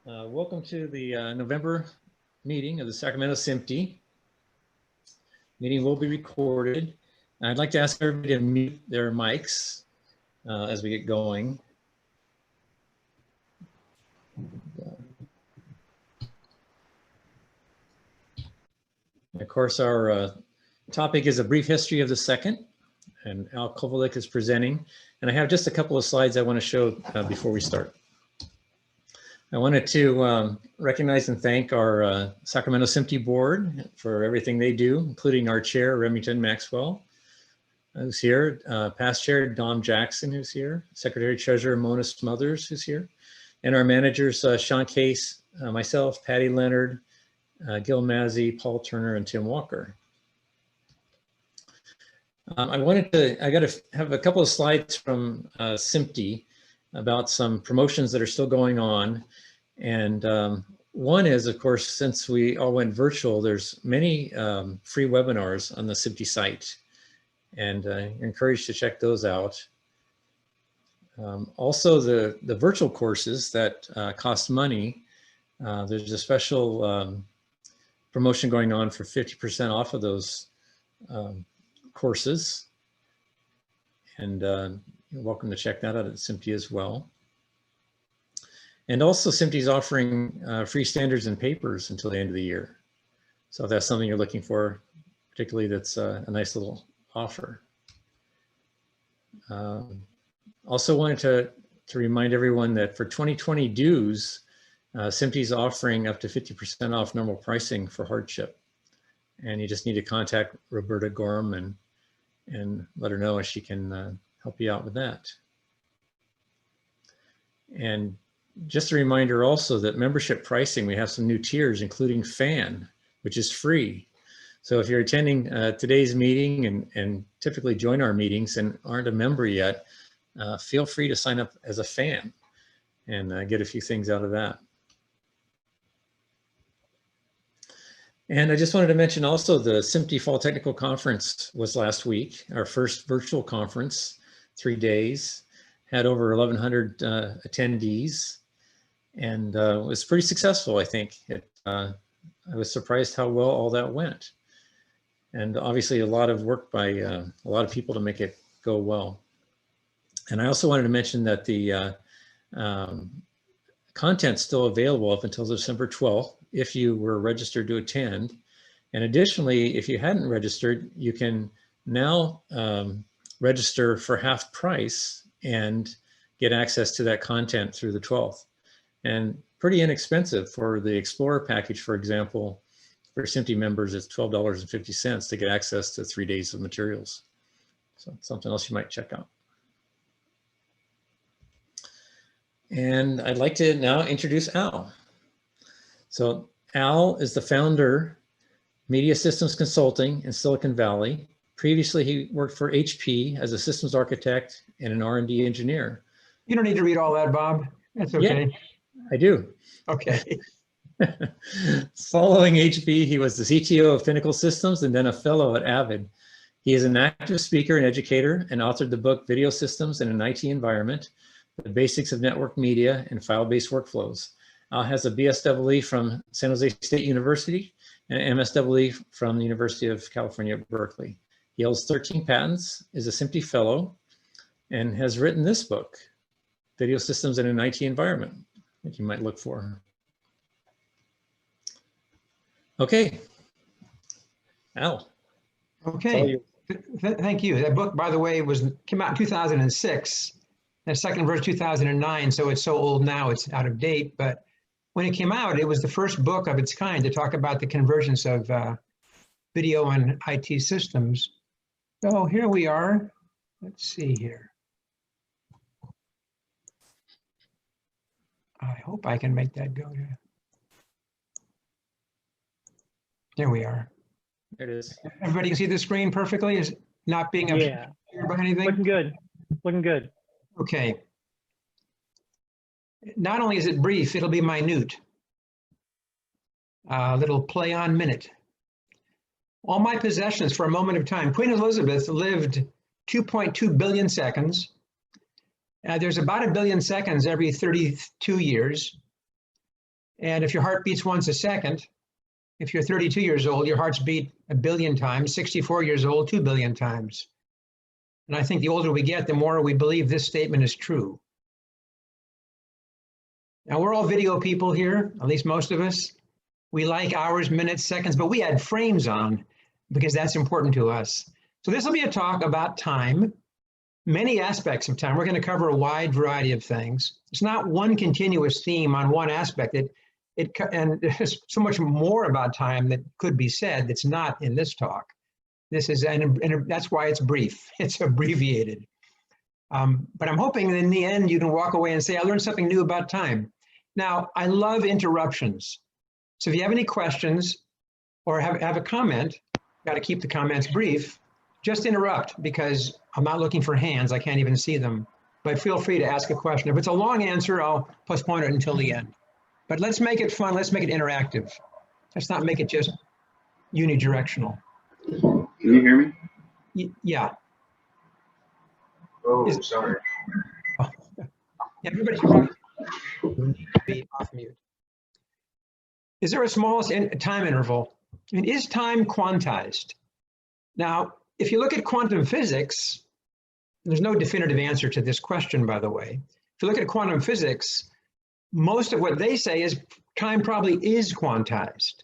Welcome to the November meeting of the Sacramento SMPTE. Meeting will be recorded. I'd like to ask everybody to mute their mics as we get going. Of course, our topic is a brief history of the second, and Al Kovalick is presenting. And I have just a couple of slides I want to show before we start. I wanted to recognize and thank our Sacramento SMPTE board for everything they do, including our chair, Remington Maxwell, who's here, past chair, Dom Jackson, who's here, Secretary Treasurer Mona Smothers, who's here, and our managers, Sean Case, myself, Patty Leonard, Gil Mazzi, Paul Turner, and Tim Walker. I got to have a couple of slides from SMPTE about some promotions that are still going on. And one is, of course, since we all went virtual, there's many free webinars on the SMPTE site, and you're encouraged to check those out. Also, the virtual courses that cost money, there's a special promotion going on for 50% off of those courses. And you're welcome to check that out at SMPTE as well. And also SMPTE is offering free standards and papers until the end of the year. So if that's something you're looking for, particularly, that's a nice little offer. Also wanted to remind everyone that for 2020 dues, SMPTE is offering up to 50% off normal pricing for hardship. And you just need to contact Roberta Gorham and let her know, and she can help you out with that. And just a reminder also that membership pricing, we have some new tiers, including FAN, which is free. So if you're attending today's meeting and typically join our meetings and aren't a member yet, feel free to sign up as a FAN and get a few things out of that. And I just wanted to mention also the SMPTE Fall Technical Conference was last week, our first virtual conference, 3 days, had over 1,100 attendees, and was pretty successful, I think. I was surprised how well all that went. And obviously a lot of work by a lot of people to make it go well. And I also wanted to mention that the content's still available up until December 12th if you were registered to attend. And additionally, if you hadn't registered, you can now register for half price and get access to that content through the 12th. And pretty inexpensive for the Explorer package, for example. For SMPTE members, it's $12.50 to get access to 3 days of materials. So it's something else you might check out. And I'd like to now introduce Al. So Al is the founder, Media Systems Consulting in Silicon Valley. Previously, he worked for HP as a systems architect and an R&D engineer. You don't need to read all that, Bob. That's okay. Yeah, I do. Okay. Following HP, he was the CTO of Pinnacle Systems and then a fellow at Avid. He is an active speaker and educator and authored the book Video Systems in an IT Environment, The Basics of Network Media and File-Based Workflows. Al has a BSEE from San Jose State University and an MSEE from the University of California at Berkeley. He holds 13 patents, is a SMPTE fellow, and has written this book, Video Systems in an IT Environment, that you might look for. Okay, Al. Okay, thank you. That book, by the way, came out in 2006. The second version 2009, so it's so old now it's out of date. But when it came out, it was the first book of its kind to talk about the convergence of video and IT systems. So here we are. Let's see here. I hope I can make that go to. There we are. There it is. Everybody can see the screen perfectly? Is not being yeah. by anything? Looking good. Looking good. Okay. Not only is it brief, it'll be minute. A little play on minute. All my possessions for a moment of time. Queen Elizabeth lived 2.2 billion seconds. There's about 1 billion seconds every 32 years. And if your heart beats once a second, if you're 32 years old, your heart's beat 1 billion times, 64 years old, 2 billion times. And I think the older we get, the more we believe this statement is true. Now, we're all video people here, at least most of us. We like hours, minutes, seconds, but we add frames on because that's important to us. So this will be a talk about time, many aspects of time. We're going to cover a wide variety of things. It's not one continuous theme on one aspect. And there's so much more about time that could be said that's not in this talk. This is, and that's why it's brief. It's abbreviated. But I'm hoping in the end you can walk away and say, I learned something new about time. Now, I love interruptions. So if you have any questions or have a comment, got to keep the comments brief, just interrupt because I'm not looking for hands. I can't even see them. But feel free to ask a question. If it's a long answer, I'll postpone it until the end. But let's make it fun. Let's make it interactive. Let's not make it just unidirectional. Can you hear me? Yeah. Oh, sorry. Oh. Yeah, everybody should be off mute. Is there a smallest time interval? I mean, is time quantized? Now, if you look at quantum physics, there's no definitive answer to this question, by the way. If you look at quantum physics, most of what they say is time probably is quantized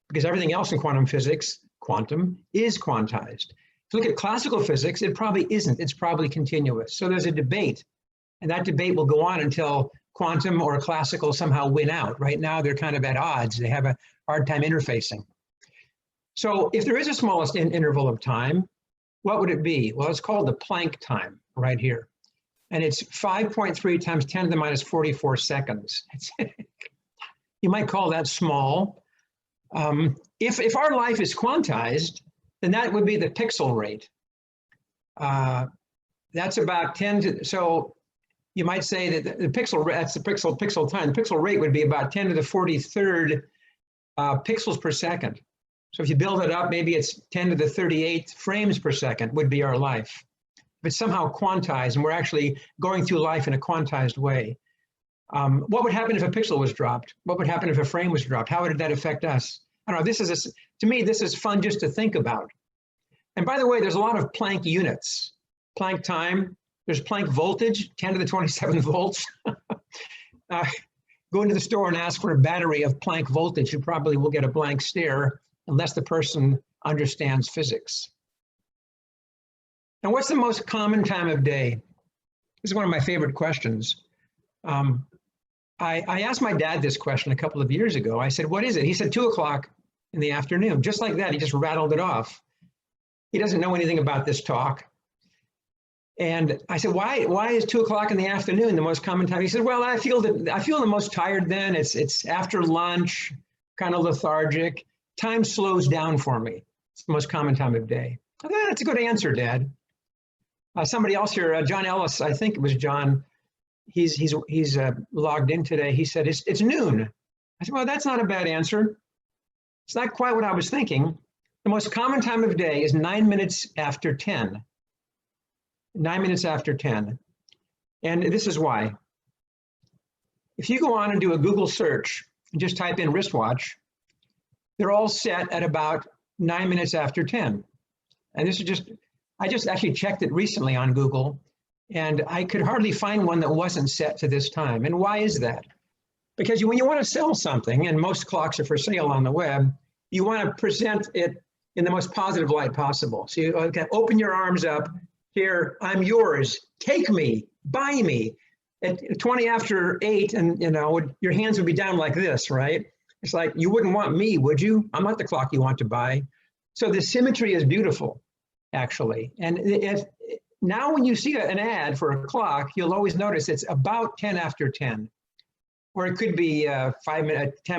because everything else in quantum physics, quantum, is quantized. If you look at classical physics, it probably isn't. It's probably continuous. So there's a debate, and that debate will go on until quantum or classical somehow win out. Right now, they're kind of at odds. They have a hard time interfacing. So if there is a smallest interval of time, what would it be? Well, it's called the Planck time right here. And it's 5.3 times 10 to the minus 44 seconds. You might call that small. If our life is quantized, then that would be the pixel rate. That's about 10 to, so you might say that the pixel, that's the pixel time. The pixel rate would be about 10 to the 43rd pixels per second. So if you build it up, maybe it's 10 to the 38th frames per second would be our life. If it's somehow quantized and we're actually going through life in a quantized way. What would happen if a pixel was dropped? What would happen if a frame was dropped? How would that affect us? I don't know, to me, this is fun just to think about. And by the way, there's a lot of Planck units. Planck time, there's Planck voltage, 10 to the 27 volts. Go into the store and ask for a battery of Planck voltage, you probably will get a blank stare unless the person understands physics. Now, what's the most common time of day? This is one of my favorite questions. I asked my dad this question a couple of years ago. I said, what is it? He said 2 o'clock in the afternoon, just like that. He just rattled it off. He doesn't know anything about this talk. And I said, why is 2 o'clock in the afternoon the most common time? He said, well, I feel the most tired then. It's after lunch, kind of lethargic. Time slows down for me. It's the most common time of day. I thought, that's a good answer, Dad. Somebody else here, John Ellis, I think it was John, he's logged in today. He said, it's noon. I said, well, that's not a bad answer. It's not quite what I was thinking. The most common time of day is 9 minutes after 10. 9 minutes after 10. And this is why. If you go on and do a Google search and just type in wristwatch, they're all set at about 9 minutes after 10. And this is I just actually checked it recently on Google, and I could hardly find one that wasn't set to this time. And why is that? Because when you want to sell something, and most clocks are for sale on the web, you want to present it in the most positive light possible. So you open your arms up, here, I'm yours, take me, buy me. At 20 after 8, and your hands would be down like this, right? It's like, you wouldn't want me, would you? I'm not the clock you want to buy. So the symmetry is beautiful, actually. And now when you see an ad for a clock, you'll always notice it's about 10 after 10, or it could be 10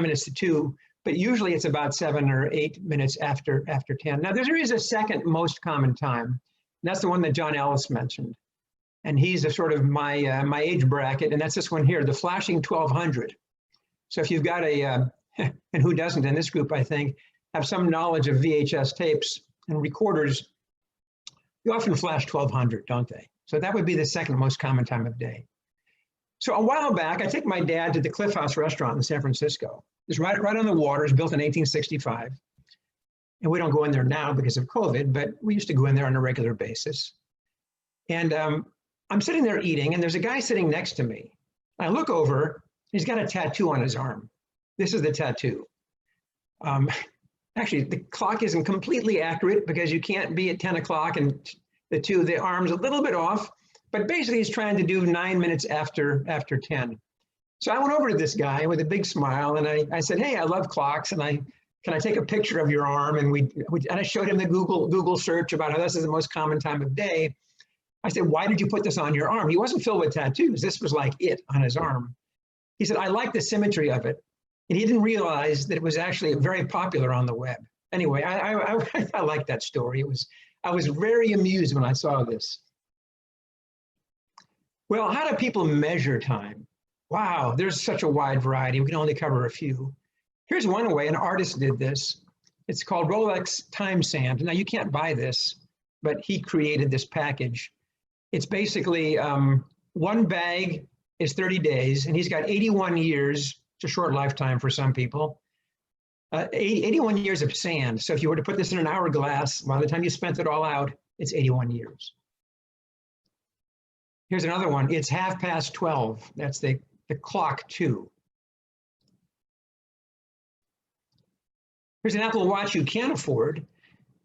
minutes to 2, but usually it's about 7 or 8 minutes after 10. Now there is a second most common time, and that's the one that John Ellis mentioned. And he's a sort of my age bracket, and that's this one here, the flashing 1200. So if you've got and who doesn't in this group, I think, have some knowledge of VHS tapes and recorders, you often flash 1200, don't they? So that would be the second most common time of day. So a while back, I took my dad to the Cliff House restaurant in San Francisco. It's right on the water. It's built in 1865. And we don't go in there now because of COVID, but we used to go in there on a regular basis. And I'm sitting there eating, and there's a guy sitting next to me. I look over, he's got a tattoo on his arm. This is the tattoo. Actually, the clock isn't completely accurate because you can't be at 10 o'clock and the arm's a little bit off, but basically he's trying to do 9 minutes after 10. So I went over to this guy with a big smile and I said, hey, I love clocks, and can I take a picture of your arm? And I showed him the Google search about how this is the most common time of day. I said, why did you put this on your arm? He wasn't filled with tattoos. This was like it on his arm. He said, I like the symmetry of it. And he didn't realize that it was actually very popular on the web. Anyway, I like that story. I was very amused when I saw this. Well, how do people measure time? Wow, there's such a wide variety. We can only cover a few. Here's one way an artist did this. It's called Rolex Time Sand. Now, you can't buy this, but he created this package. It's basically one bag is 30 days, and he's got 81 years. It's a short lifetime for some people. 81 years of sand. So if you were to put this in an hourglass, by the time you spent it all out, it's 81 years. Here's another one. It's 12:30. That's the clock too. Here's an Apple Watch you can't afford.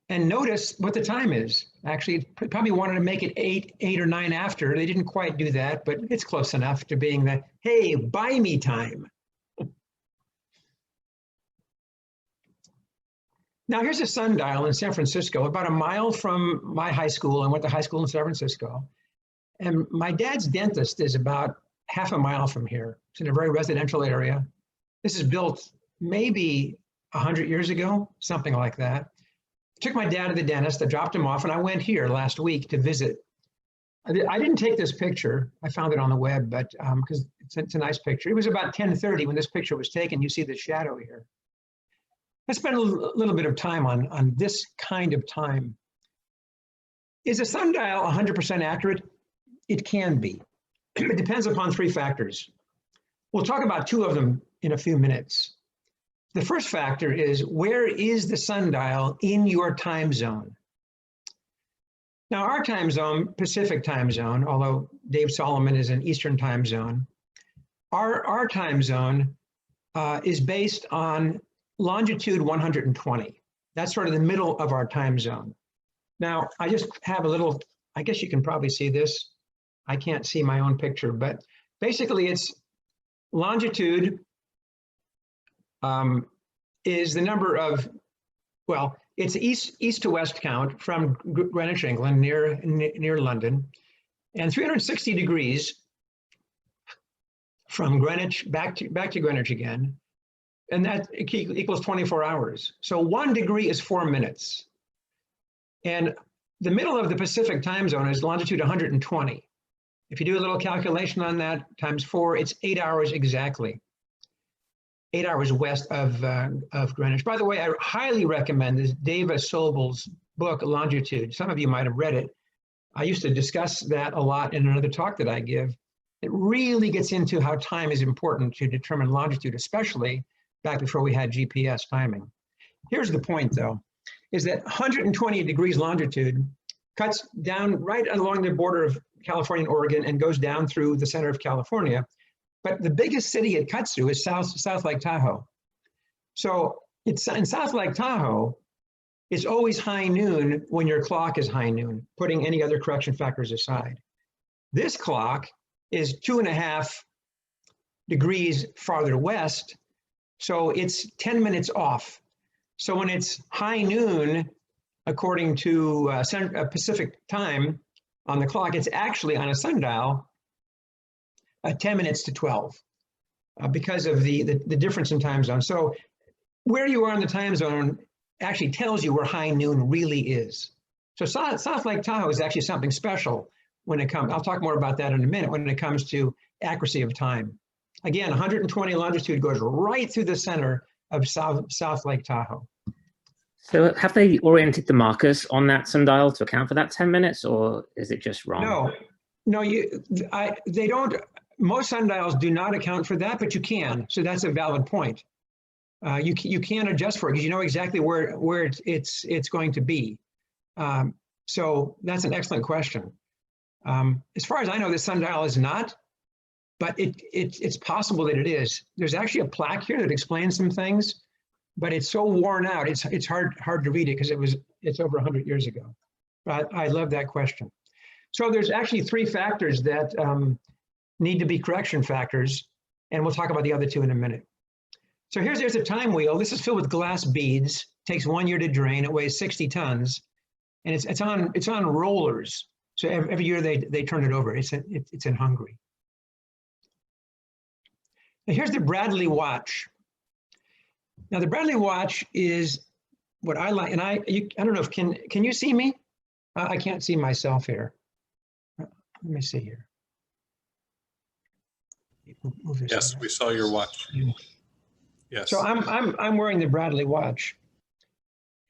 And notice what the time is. Actually, probably wanted to make it 8 or 9 after. They didn't quite do that, but it's close enough to being the, hey, buy me time. Now here's a sundial in San Francisco, about a mile from my high school. I went to high school in San Francisco. And my dad's dentist is about half a mile from here. It's in a very residential area. This is built maybe 100 years ago, something like that. Took my dad to the dentist, I dropped him off, and I went here last week to visit. I didn't take this picture. I found it on the web, but because it's a nice picture. It was about 10:30 when this picture was taken. You see the shadow here. Let's spend a little bit of time on this kind of time. Is a sundial 100% accurate? It can be. It depends upon 3 factors. We'll talk about 2 of them in a few minutes. The first factor is, where is the sundial in your time zone? Now, our time zone, Pacific time zone, although Dave Solomon is in Eastern time zone, our time zone is based on longitude 120. That's sort of the middle of our time zone. Now, I just have a little, I guess you can probably see this. I can't see my own picture, but basically it's longitude is the number of, well, it's east to west count from Greenwich, England, near London, and 360 degrees from Greenwich back to Greenwich again, and that equals 24 hours. So 1 degree is 4 minutes. And the middle of the Pacific time zone is longitude 120. If you do a little calculation on that, times 4, it's 8 hours exactly. 8 hours west of Greenwich. By the way, I highly recommend this David Sobel's book, Longitude. Some of you might have read it. I used to discuss that a lot in another talk that I give. It really gets into how time is important to determine longitude, especially back before we had GPS timing. Here's the point, though, is that 120 degrees longitude cuts down right along the border of California and Oregon and goes down through the center of California. But the biggest city it cuts through is South Lake Tahoe. So it's in South Lake Tahoe, it's always high noon when your clock is high noon, putting any other correction factors aside. This clock is 2.5 degrees farther west, so it's 10 minutes off. So when it's high noon, according to Pacific time on the clock, it's actually on a sundial 10 minutes to 12 because of the difference in time zone. So where you are in the time zone actually tells you where high noon really is. So South Lake Tahoe is actually something special when it comes, I'll talk more about that in a minute, when it comes to accuracy of time. Again, 120 longitude goes right through the center of South Lake Tahoe. So have they oriented the markers on that sundial to account for that 10 minutes, or is it just wrong? No, they don't Most sundials do not account for that, but you can. So that's a valid point. You can adjust for it because you know exactly where it's going to be. So that's an excellent question. As far as I know, the sundial is not, but it's possible that it is. There's actually a plaque here that explains some things, but it's so worn out. It's hard to read it because it's over 100 years ago. But I love that question. So there's actually 3 factors that need to be correction factors, and we'll talk about the other 2 in a minute. So there's a time wheel. This is filled with glass beads. Takes 1 year to drain. It weighs 60 tons, and it's on rollers. So every year they turn it over. It's in Hungary. Now here's the Bradley watch. Now the Bradley watch is what I like, and I don't know if can you see me? I can't see myself here. Let me see here. Yes, we saw your watch. Yes. So I'm wearing the Bradley watch,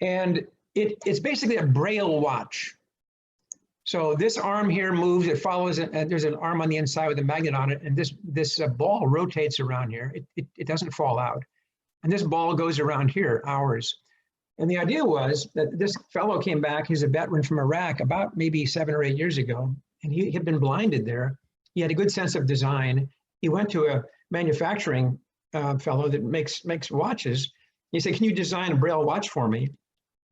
and it's basically a Braille watch. So this arm here moves, it follows it, and there's an arm on the inside with a magnet on it, and this ball rotates around here. It doesn't fall out. And this ball goes around here, hours. And the idea was that this fellow came back, he's a veteran from Iraq, about maybe 7 or 8 years ago, and he had been blinded there. He had a good sense of design. He went to a manufacturing fellow that makes watches. He said, can you design a Braille watch for me?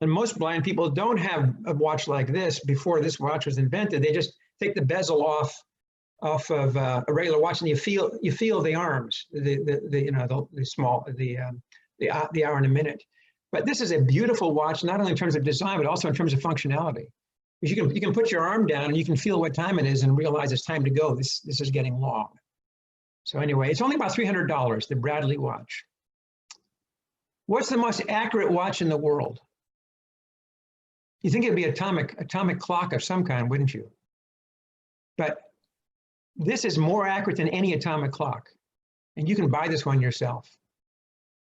And most blind people don't have a watch like this before this watch was invented. They just take the bezel off of a regular watch, and you feel the arms, the hour and a minute. But this is a beautiful watch, not only in terms of design, but also in terms of functionality. Because you can put your arm down and you can feel what time it is and realize it's time to go. This is getting long. So anyway, it's only about $300, the Bradley watch. What's the most accurate watch in the world? You think it'd be atomic clock of some kind, wouldn't you? But this is more accurate than any atomic clock. And you can buy this one yourself.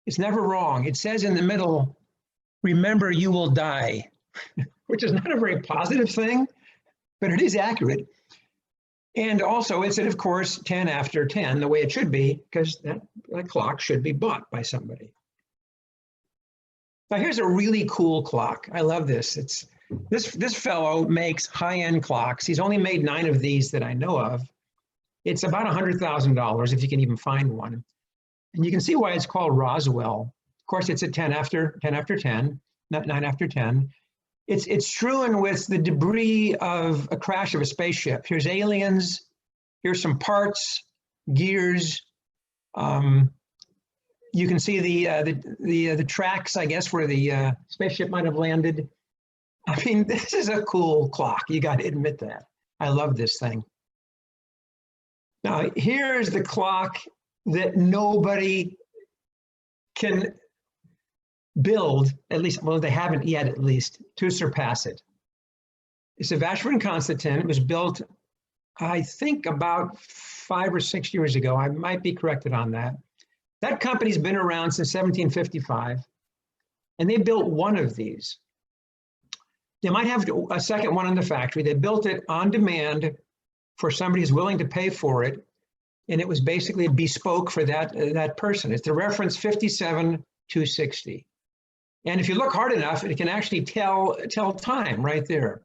It's never wrong. It says in the middle, remember you will die, which is not a very positive thing, but it is accurate. And also it's at, of course, 10 after 10, the way it should be, because that clock should be bought by somebody. Now here's a really cool clock. I love this. This fellow makes high-end clocks. He's only made 9 of these that I know of. It's about $100,000 if you can even find one. And you can see why it's called Roswell. Of course, it's at 10 after 10, not 9 after 10. It's strewn with the debris of a crash of a spaceship. Here's aliens. Here's some parts, gears. You can see the tracks, I guess, where the spaceship might have landed. I mean, this is a cool clock. You got to admit that. I love this thing. Now, here's the clock that nobody can build, at least, well, they haven't yet, at least, to surpass it. It's a Vacheron Constantin. It was built, I think, about 5 or 6 years ago. I might be corrected on that. That company's been around since 1755, and they built one of these. They might have a second one in the factory. They built it on demand for somebody who's willing to pay for it, and it was basically bespoke for that person. It's the reference 57260. And if you look hard enough, it can actually tell time right there.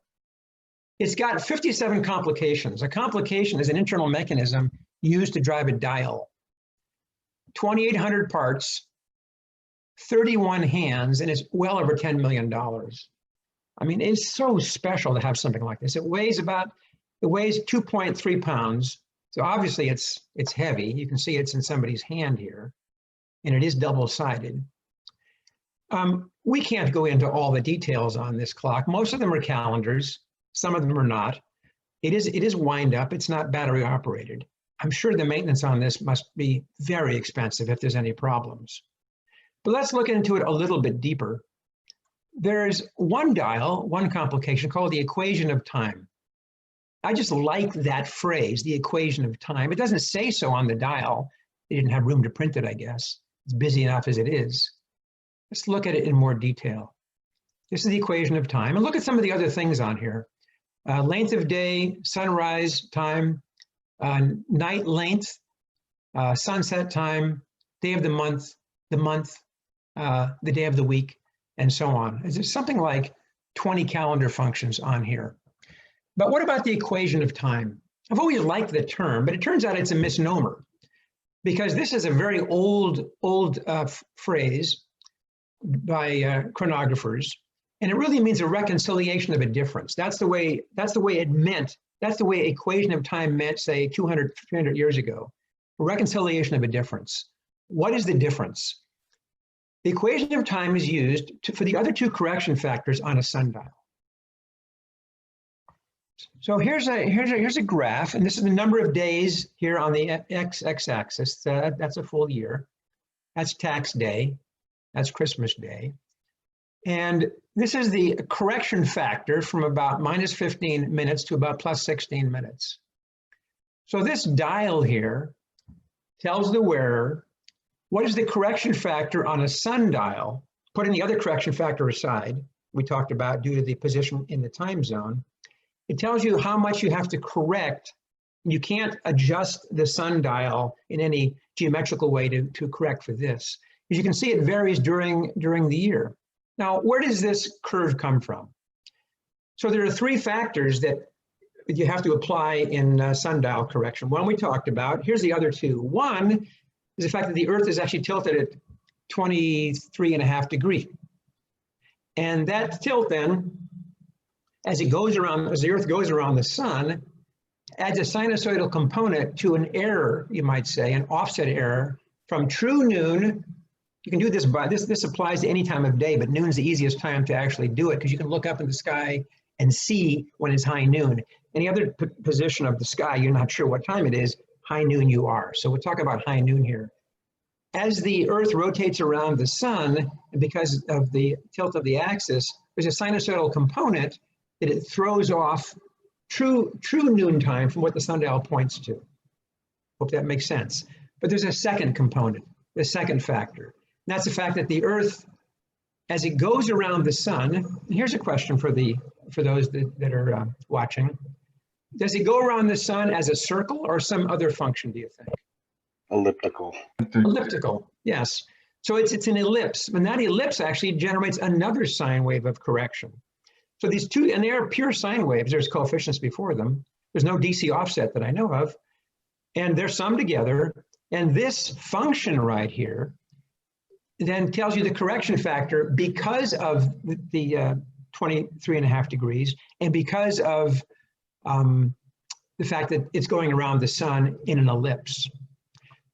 It's got 57 complications. A complication is an internal mechanism used to drive a dial. 2,800 parts, 31 hands, and it's well over $10 million. I mean, it's so special to have something like this. It weighs 2.3 pounds. So obviously it's heavy. You can see it's in somebody's hand here, and it is double-sided. We can't go into all the details on this clock. Most of them are calendars. Some of them are not. It is wind up. It's not battery operated. I'm sure the maintenance on this must be very expensive if there's any problems. But let's look into it a little bit deeper. There's one complication called the equation of time. I just like that phrase, the equation of time. It doesn't say so on the dial. They didn't have room to print it, I guess. It's busy enough as it is. Let's look at it in more detail. This is the equation of time. And look at some of the other things on here. Length of day, sunrise time, night length, sunset time, day of the month, the day of the week, and so on. There's something like 20 calendar functions on here. But what about the equation of time? I've always liked the term, but it turns out it's a misnomer, because this is a very old phrase by chronographers, and it really means a reconciliation of a difference. That's the way it meant. That's the way equation of time meant, say, 200, 300 years ago. A reconciliation of a difference. What is the difference? The equation of time is used for the other two correction factors on a sundial. So here's a graph, and this is the number of days here on the x-axis. That's a full year. That's tax day. That's Christmas Day. And this is the correction factor from about minus 15 minutes to about plus 16 minutes. So this dial here tells the wearer what is the correction factor on a sundial, putting the other correction factor aside, we talked about due to the position in the time zone. It tells you how much you have to correct. You can't adjust the sundial in any geometrical way to correct for this. As you can see, it varies during the year. Now, where does this curve come from? So there are three factors that you have to apply in sundial correction. One we talked about. Here's the other two. One is the fact that the Earth is actually tilted at 23.5 degrees. And that tilt then, as the Earth goes around the sun, adds a sinusoidal component to an error, you might say, an offset error from true noon. You can do this by, this applies to any time of day, but noon's the easiest time to actually do it because you can look up in the sky and see when it's high noon. Any other position of the sky, you're not sure what time it is, high noon you are. So we'll talk about high noon here. As the Earth rotates around the sun, and because of the tilt of the axis, there's a sinusoidal component that it throws off true noon time from what the sundial points to. Hope that makes sense. But there's a second component, the second factor. And that's the fact that the Earth, as it goes around the sun, and here's a question for those that are watching. Does it go around the sun as a circle or some other function, do you think? Elliptical. Elliptical, yes. So it's an ellipse, and that ellipse actually generates another sine wave of correction. So these two, and they are pure sine waves, there's coefficients before them. There's no DC offset that I know of. And they're summed together, and this function right here then tells you the correction factor because of the 23.5 degrees, and because of the fact that it's going around the sun in an ellipse.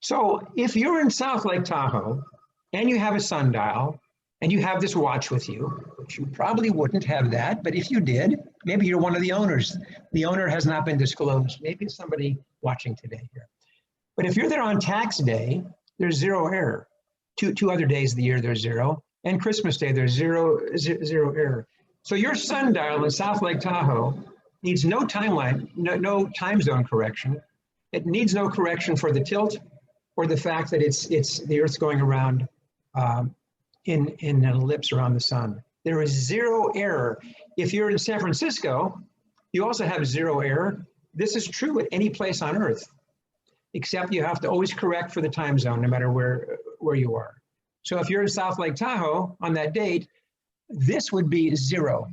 So if you're in South Lake Tahoe and you have a sundial and you have this watch with you, which you probably wouldn't have that, but if you did, maybe you're one of the owners. The owner has not been disclosed. Maybe it's somebody watching today here. But if you're there on tax day, there's zero error. Two other days of the year, there's zero. And Christmas Day, there's zero error. So your sundial in South Lake Tahoe needs no timeline, no time zone correction. It needs no correction for the tilt or the fact that it's the Earth's going around in an ellipse around the sun. There is zero error. If you're in San Francisco, you also have zero error. This is true at any place on Earth, except you have to always correct for the time zone, no matter where you are. So if you're in South Lake Tahoe on that date, this would be zero.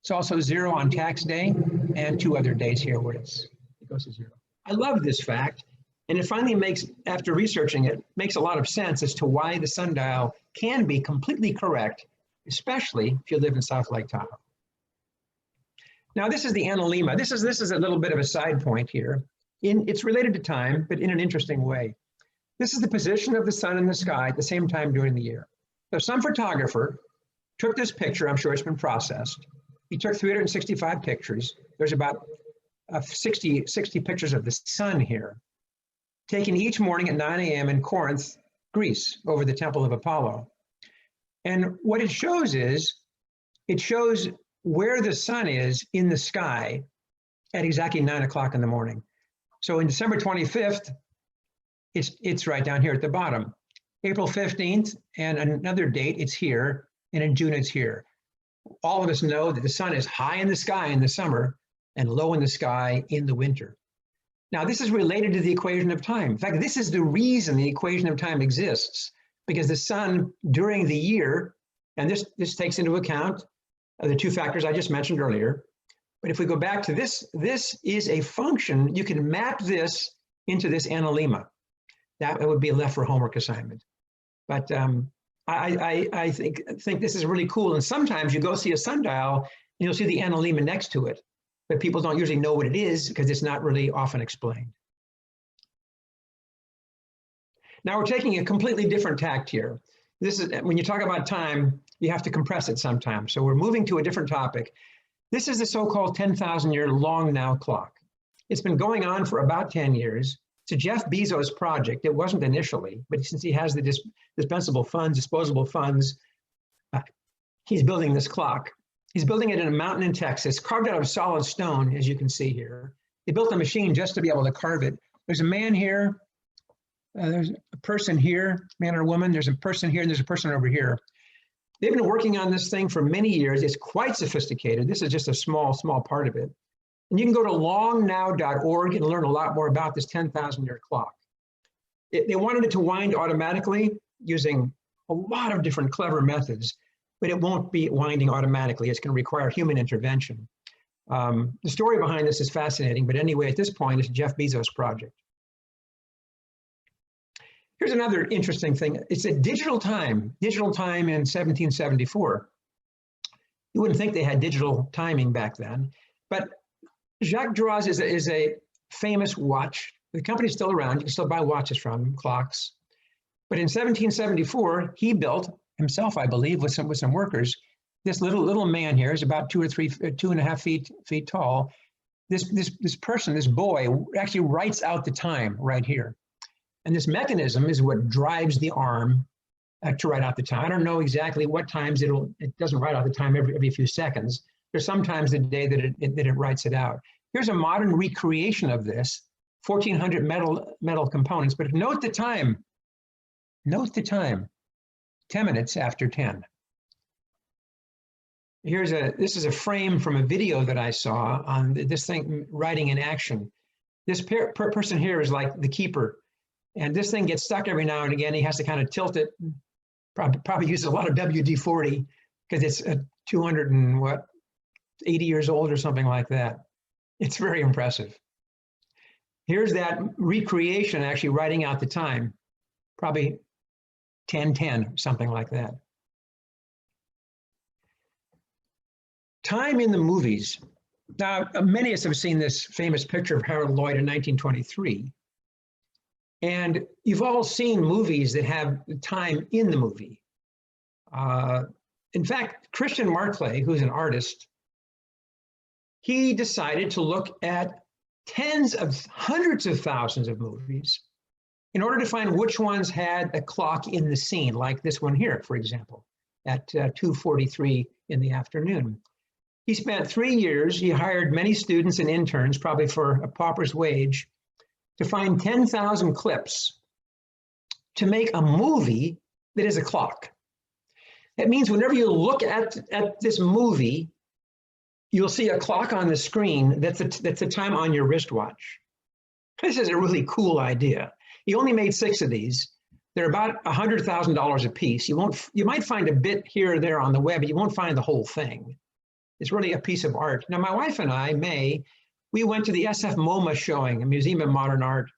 It's also zero on tax day and two other days here where it goes to zero. I love this fact, and it finally makes, after researching it, makes a lot of sense as to why the sundial can be completely correct, especially if you live in South Lake Tahoe. Now this is the analemma. This is a little bit of a side point here. It's related to time, but in an interesting way. This is the position of the sun in the sky at the same time during the year. So some photographer took this picture, I'm sure it's been processed. He took 365 pictures. There's about 60 pictures of the sun here, taken each morning at 9 a.m. in Corinth, Greece, over the Temple of Apollo. And what it shows is, it shows where the sun is in the sky at exactly 9 o'clock in the morning. So in December 25th, it's right down here at the bottom. April 15th and another date, it's here, and in June it's here. All of us know that the sun is high in the sky in the summer and low in the sky in the winter. Now, this is related to the equation of time. In fact, this is the reason the equation of time exists, because the sun during the year, and this takes into account the two factors I just mentioned earlier. But if we go back to this, this is a function. You can map this into this analemma. That would be a left for homework assignment. But I think this is really cool. And sometimes you go see a sundial and you'll see the analemma next to it, but people don't usually know what it is because it's not really often explained. Now we're taking a completely different tact here. This is when you talk about time, you have to compress it sometimes. So we're moving to a different topic. This is the so-called 10,000-year long now clock. It's been going on for about 10 years. It's a Jeff Bezos project. It wasn't initially, but since he has the disposable funds, he's building this clock. He's building it in a mountain in Texas, carved out of solid stone, as you can see here. They built a machine just to be able to carve it. There's a man here. There's a person here, man or woman. There's a person here, and there's a person over here. They've been working on this thing for many years. It's quite sophisticated. This is just a small part of it. And you can go to longnow.org and learn a lot more about this 10,000-year clock. They wanted it to wind automatically using a lot of different clever methods, but it won't be winding automatically. It's going to require human intervention. The story behind this is fascinating, but anyway, at this point, it's a Jeff Bezos project. Here's another interesting thing. It's a digital time in 1774. You wouldn't think they had digital timing back then, but Jacques Droz is a famous watch. The company's still around. You can still buy watches from him, clocks. But in 1774, he built himself, I believe, with some workers. This little man here is about 2.5 feet tall. This person, this boy, actually writes out the time right here. And this mechanism is what drives the arm to write out the time. I don't know exactly what times it doesn't write out the time every few seconds. There's sometimes the day that it writes it out. Here's a modern recreation of this, 1,400 metal components, but note the time. Note the time, 10 minutes after 10. This is a frame from a video that I saw on this thing, writing in action. This person here is like the keeper. And this thing gets stuck every now and again. He has to kind of tilt it, probably uses a lot of WD-40 because it's 280 years old or something like that. It's very impressive. Here's that recreation actually writing out the time, probably 10:10, something like that. Time in the movies. Now, many of us have seen this famous picture of Harold Lloyd in 1923. And you've all seen movies that have time in the movie. In fact, Christian Marclay, who's an artist, he decided to look at hundreds of thousands of movies in order to find which ones had a clock in the scene, like this one here, for example, at 2:43 in the afternoon. He spent 3 years, he hired many students and interns, probably for a pauper's wage, to find 10,000 clips to make a movie that is a clock. That means whenever you look at this movie, you'll see a clock on the screen that's the time on your wristwatch. This is a really cool idea. He only made 6 of these. They're about $100,000 a piece. You might find a bit here or there on the web, but you won't find the whole thing. It's really a piece of art. Now, my wife and I, May, we went to the SF MoMA showing, a Museum of Modern Art,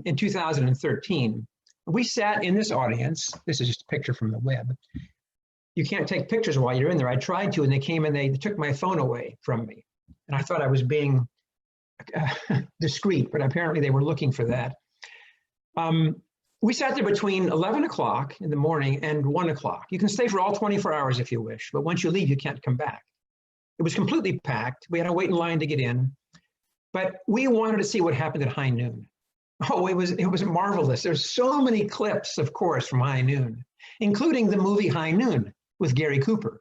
in 2013. We sat in this audience. This is just a picture from the web. You can't take pictures while you're in there. I tried to, and they came and they took my phone away from me. And I thought I was being discreet, but apparently they were looking for that. We sat there between 11 o'clock in the morning and 1 o'clock. You can stay for all 24 hours if you wish, but once you leave, you can't come back. It was completely packed. We had to wait in line to get in, but we wanted to see what happened at high noon. Oh, it was marvelous. There's so many clips, of course, from high noon, including the movie High Noon with Gary Cooper.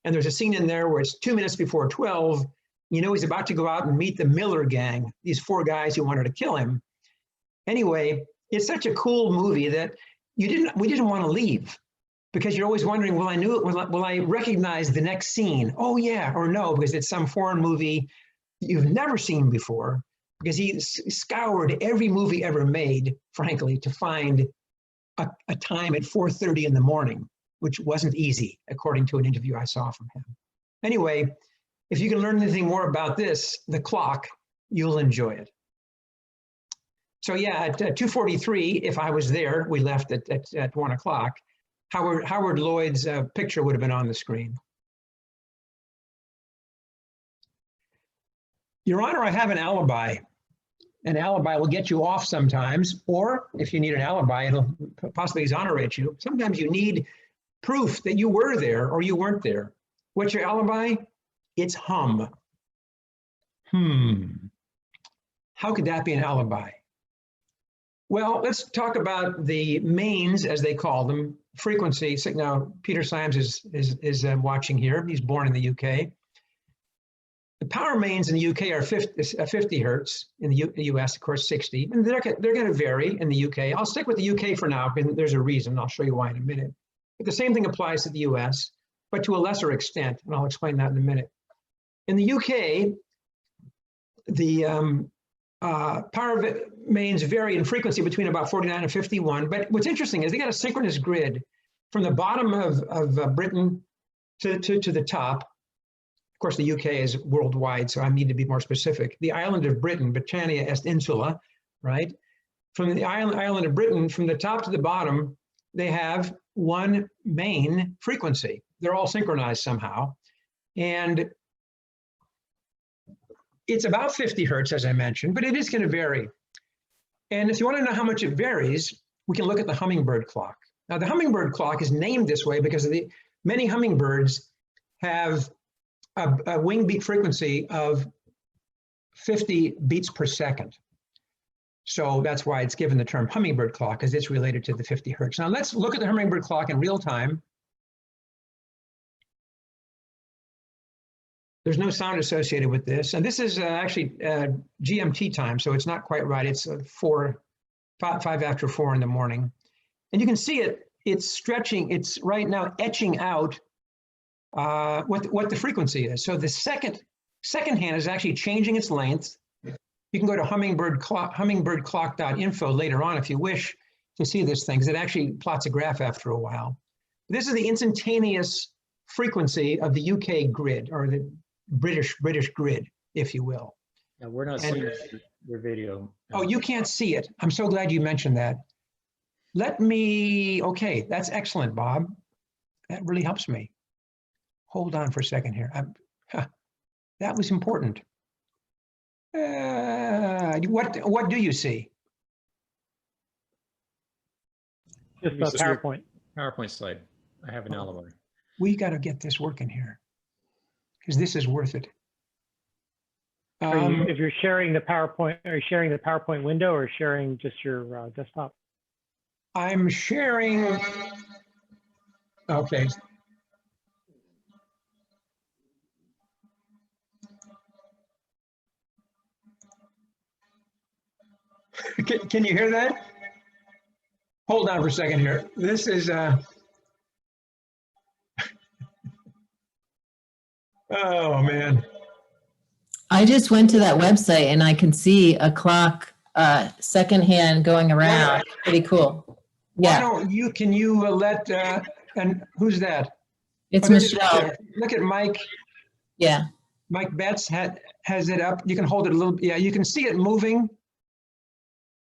And there's a scene in there where it's 2 minutes before 12. You know, he's about to go out and meet the Miller gang, these 4 guys who wanted to kill him. Anyway, it's such a cool movie that we didn't want to leave, because you're always wondering, will I recognize the next scene? Oh yeah, or no, because it's some foreign movie you've never seen before. because he scoured every movie ever made, frankly, to find a time at 4:30 in the morning, which wasn't easy, according to an interview I saw from him. Anyway, if you can learn anything more about this, the clock, you'll enjoy it. So yeah, at 2:43, if I was there, we left at 1 o'clock, Howard Lloyd's picture would have been on the screen. Your Honor, I have an alibi. An alibi will get you off sometimes, or if you need an alibi, it'll possibly exonerate you. Sometimes you need proof that you were there or you weren't there. What's your alibi? It's hum. How could that be an alibi? Well, let's talk about the mains, as they call them, frequency. Now, Peter Symes is watching here. He's born in the UK. The power mains in the UK are 50 hertz. In the US, of course, 60. And they're going to vary in the UK. I'll stick with the UK for now, because there's a reason. I'll show you why in a minute. But the same thing applies to the US, but to a lesser extent, and I'll explain that in a minute. In the UK, the power mains vary in frequency between about 49 and 51. But what's interesting is they got a synchronous grid from the bottom of Britain to the top. Of course, the UK is worldwide, so I need to be more specific. The island of Britain, Britannia est insula, right? From the island of Britain, from the top to the bottom, they have one main frequency. They're all synchronized somehow. And it's about 50 hertz, as I mentioned, but it is going to vary. And if you want to know how much it varies, we can look at the Hummingbird clock. Now, the Hummingbird clock is named this way because many hummingbirds have a wing beat frequency of 50 beats per second. So that's why it's given the term Hummingbird clock, because it's related to the 50 hertz. Now let's look at the Hummingbird clock in real time. There's no sound associated with this. And this is actually GMT time, so it's not quite right. It's 5 after 4 in the morning. And you can see it's stretching, it's right now etching out what the frequency is. So the second hand is actually changing its length. You can go to hummingbird.info later on if you wish to see this thing, because it actually plots a graph after a while. This is the instantaneous frequency of the UK grid, or the British grid, if you will. Yeah, we're not seeing your video. Oh, you can't see it. I'm so glad you mentioned that. Okay, that's excellent, Bob. That really helps me. Hold on for a second here. That was important. What do you see? Just a PowerPoint. PowerPoint slide. I have an alibi. We got to get this working here, because this is worth it. If you're sharing the PowerPoint, are you sharing the PowerPoint window or sharing just your desktop? I'm sharing. Okay. Can you hear that? Hold on for a second here. This is oh man. I just went to that website and I can see a clock secondhand going around. Pretty cool. Yeah. Why don't you, can you let, and who's that? It's Michelle. Look at Mike. Yeah. Mike Betts has it up. You can hold it a little, yeah, you can see it moving.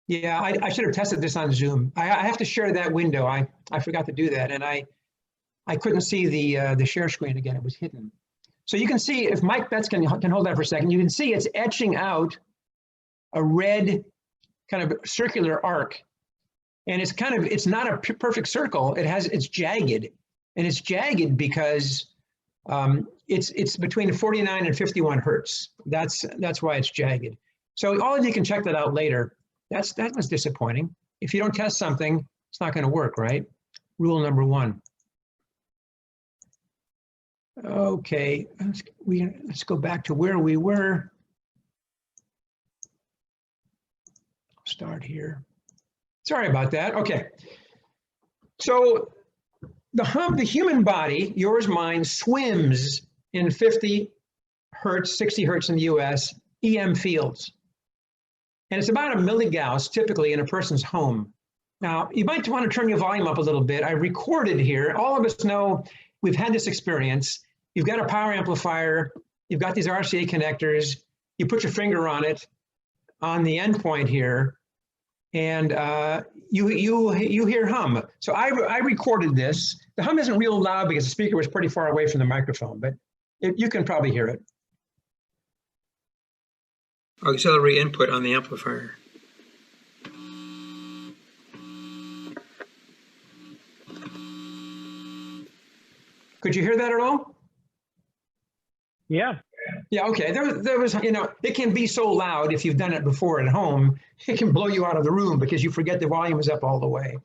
Yeah, I should have tested this on Zoom. I have to share that window. I forgot to do that, and I couldn't see the share screen again. It was hidden. So you can see, if Mike Betts can hold that for a second, you can see it's etching out a red kind of circular arc, and it's not a perfect circle. It's jagged, and it's jagged because it's between 49 and 51 hertz. That's why it's jagged. So all of you can check that out later. That was disappointing. If you don't test something, it's not going to work, right? Rule number 1. Okay, let's go back to where we were. Start here. Sorry about that. Okay. So the human body, yours, mine, swims in 50 hertz, 60 hertz in the US, EM fields. And it's about a milligauss typically in a person's home. Now, you might want to turn your volume up a little bit. I recorded here. All of us know we've had this experience. You've got a power amplifier. You've got these RCA connectors. You put your finger on it, on the endpoint here, and you hear hum. So I recorded this. The hum isn't real loud because the speaker was pretty far away from the microphone, but you can probably hear it. Auxiliary input on the amplifier. Could you hear that at all? Yeah. Yeah, okay. There was, you know, it can be so loud if you've done it before at home, it can blow you out of the room because you forget the volume is up all the way.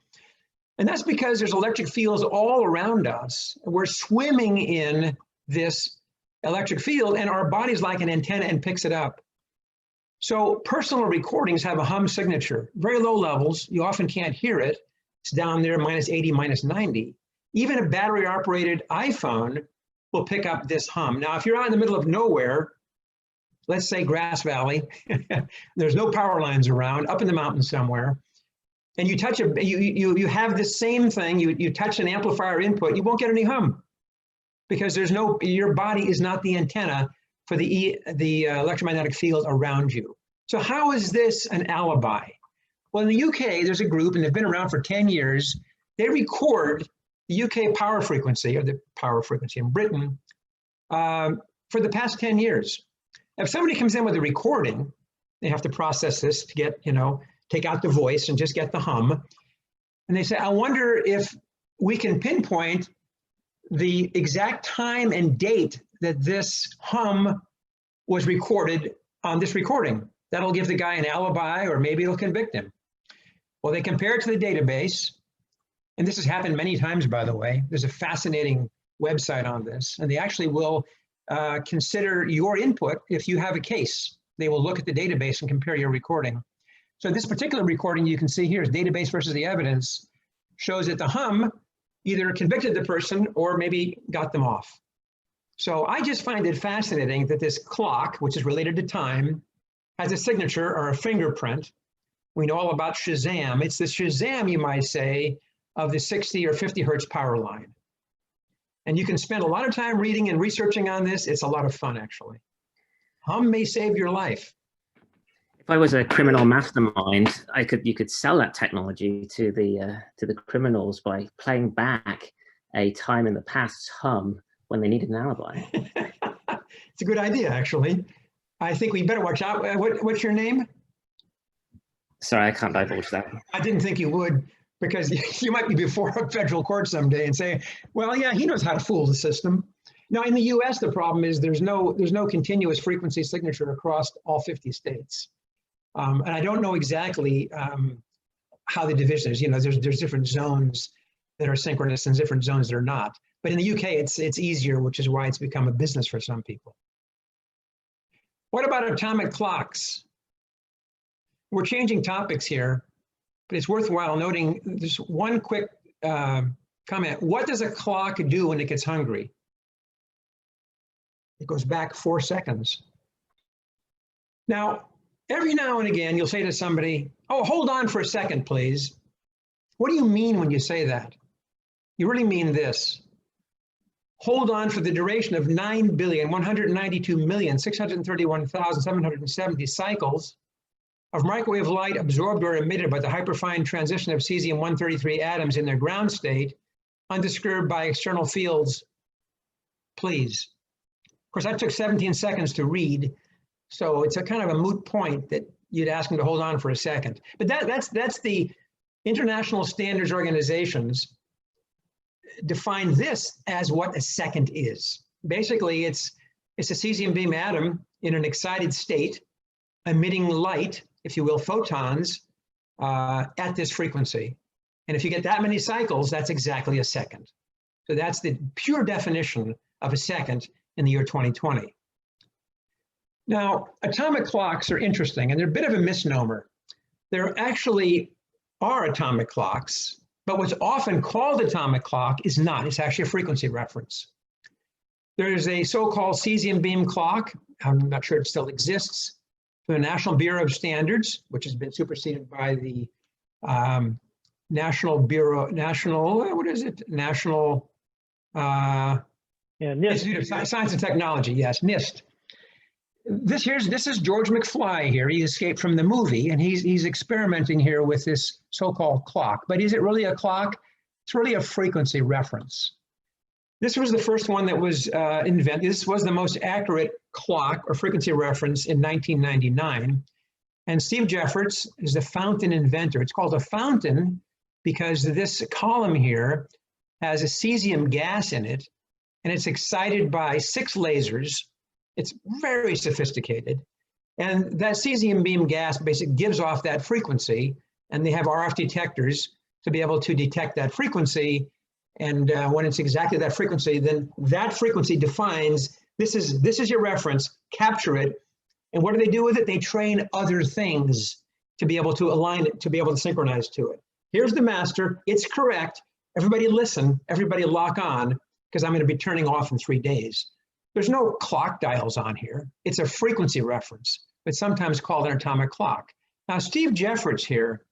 And that's because there's electric fields all around us. We're swimming in this electric field and our body's like an antenna and picks it up. So personal recordings have a hum signature, very low levels. You often can't hear it. It's down there, minus 80, minus 90. Even a battery operated iPhone will pick up this hum. Now, if you're out in the middle of nowhere, let's say Grass Valley, there's no power lines around, up in the mountains somewhere, and you touch you have the same thing, you touch an amplifier input, you won't get any hum because there's no, your body is not the antenna for the electromagnetic field around you. So how is this an alibi? Well, in the UK, there's a group, and they've been around for 10 years. They record the UK power frequency, or the power frequency in Britain, for the past 10 years. If somebody comes in with a recording, they have to process this to get, you know, take out the voice and just get the hum. And they say, I wonder if we can pinpoint the exact time and date that this hum was recorded on this recording. That'll give the guy an alibi, or maybe it'll convict him. Well, they compare it to the database. And this has happened many times, by the way. There's a fascinating website on this, and they actually will consider your input if you have a case. They will look at the database and compare your recording. So this particular recording you can see here is database versus the evidence, shows that the hum either convicted the person or maybe got them off. So I just find it fascinating that this clock, which is related to time, has a signature or a fingerprint. We know all about Shazam. It's the Shazam, you might say, of the 60 or 50 hertz power line. And you can spend a lot of time reading and researching on this. It's a lot of fun, actually. Hum may save your life. If I was a criminal mastermind, you could sell that technology to the criminals by playing back a time in the past hum when they needed an alibi. It's a good idea, actually. I think we better watch out. What's your name? Sorry, I can't divulge that. I didn't think you would, because you might be before a federal court someday and say, well, yeah, he knows how to fool the system. Now, in the US, the problem is there's no continuous frequency signature across all 50 states. And I don't know exactly how the division is. You know, there's different zones that are synchronous and different zones that are not. But in the UK, it's easier, which is why it's become a business for some people. What about atomic clocks? We're changing topics here, but it's worthwhile noting just one quick comment. What does a clock do when it gets hungry? It goes back 4 seconds. Now, every now and again, you'll say to somebody, oh, hold on for a second, please. What do you mean when you say that? You really mean this. Hold on for the duration of 9,192,631,770 cycles of microwave light absorbed or emitted by the hyperfine transition of cesium-133 atoms in their ground state, undisturbed by external fields, please. Of course, that took 17 seconds to read, so it's a kind of a moot point that you'd ask them to hold on for a second. But that's the International Standards Organizations define this as what a second is. Basically, it's a cesium beam atom in an excited state, emitting light, if you will, photons, at this frequency. And if you get that many cycles, that's exactly a second. So that's the pure definition of a second in the year 2020. Now, atomic clocks are interesting, and they're a bit of a misnomer. There actually are atomic clocks, but what's often called atomic clock is not. It's actually a frequency reference. There is a so-called cesium beam clock. I'm not sure it still exists. from the National Bureau of Standards, which has been superseded by the National, Yeah, NIST. Institute of Science and Technology, yes, NIST. This is George McFly here. He escaped from the movie, and he's experimenting here with this so-called clock. But is it really a clock? It's really a frequency reference. This was the first one that was invented. This was the most accurate clock or frequency reference in 1999. And Steve Jeffords is the fountain inventor. It's called a fountain because this column here has a cesium gas in it, and it's excited by 6 lasers. It's very sophisticated. And that cesium beam gas basically gives off that frequency, and they have RF detectors to be able to detect that frequency. And when it's exactly that frequency, then that frequency defines, this is your reference, capture it. And what do they do with it? They train other things to be able to align it, to be able to synchronize to it. Here's the master, it's correct. Everybody listen, everybody lock on, because I'm going to be turning off in 3 days. There's no clock dials on here. It's a frequency reference, but sometimes called an atomic clock. Now, Steve Jeffords here,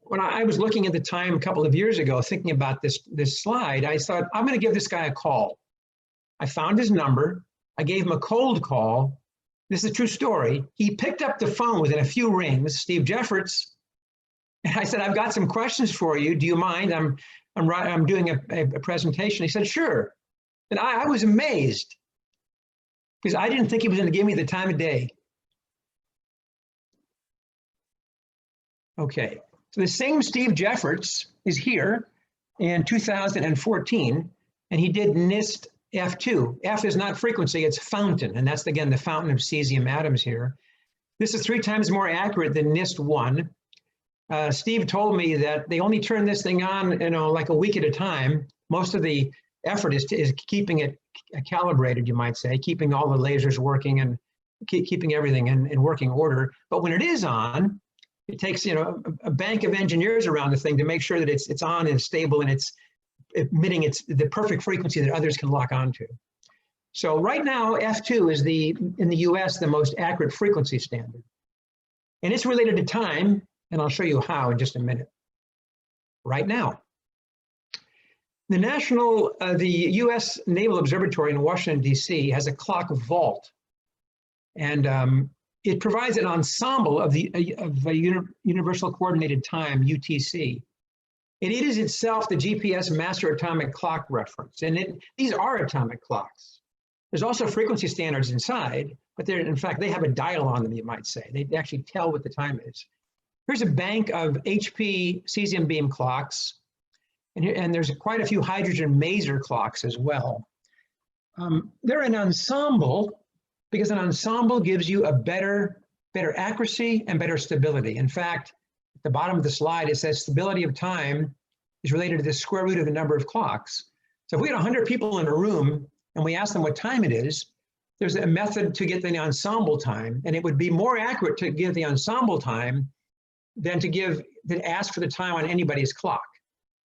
when I was looking at the time a couple of years ago, thinking about this slide, I thought, I'm going to give this guy a call. I found his number. I gave him a cold call. This is a true story. He picked up the phone within a few rings, Steve Jeffords, and I said, I've got some questions for you. Do you mind? I'm doing a presentation. He said, sure. And I was amazed because I didn't think he was going to give me the time of day. Okay, so the same Steve Jeffords is here in 2014, and he did NIST F2. F is not frequency, it's fountain, and that's, again, the fountain of cesium atoms here. This is 3 times more accurate than NIST 1. Steve told me that they only turn this thing on, like a week at a time. Most of the effort is keeping it calibrated, you might say, keeping all the lasers working and keeping everything in working order. But when it is on, it takes a bank of engineers around the thing to make sure that it's on and stable and it's emitting the perfect frequency that others can lock onto. So right now, F2 is in the US the most accurate frequency standard, and it's related to time. And I'll show you how in just a minute. Right now, the U.S. Naval Observatory in Washington, D.C. has a clock vault, and it provides an ensemble of Universal Coordinated Time, UTC. And it is itself the GPS Master Atomic Clock reference, and these are atomic clocks. There's also frequency standards inside, but in fact, they have a dial on them, you might say. They actually tell what the time is. Here's a bank of HP cesium beam clocks, and there's quite a few hydrogen maser clocks as well. They're an ensemble because an ensemble gives you a better accuracy and better stability. In fact, at the bottom of the slide, it says stability of time is related to the square root of the number of clocks. So if we had 100 people in a room and we ask them what time it is, there's a method to get the ensemble time, and it would be more accurate to give the ensemble time than ask for the time on anybody's clock.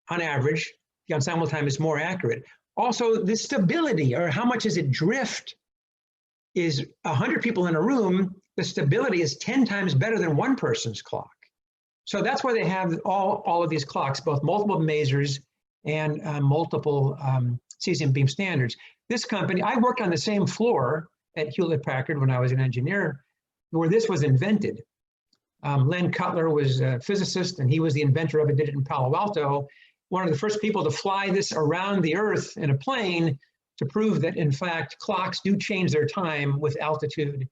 On average, the ensemble time is more accurate. Also, the stability, or how much does it drift, is 100 people in a room, the stability is 10 times better than one person's clock. So that's why they have all of these clocks, both multiple masers and multiple cesium beam standards. This company, I worked on the same floor at Hewlett-Packard when I was an engineer, where this was invented. Len Cutler was a physicist, and he was the inventor of it, did it in Palo Alto. One of the first people to fly this around the Earth in a plane to prove that, in fact, clocks do change their time with altitude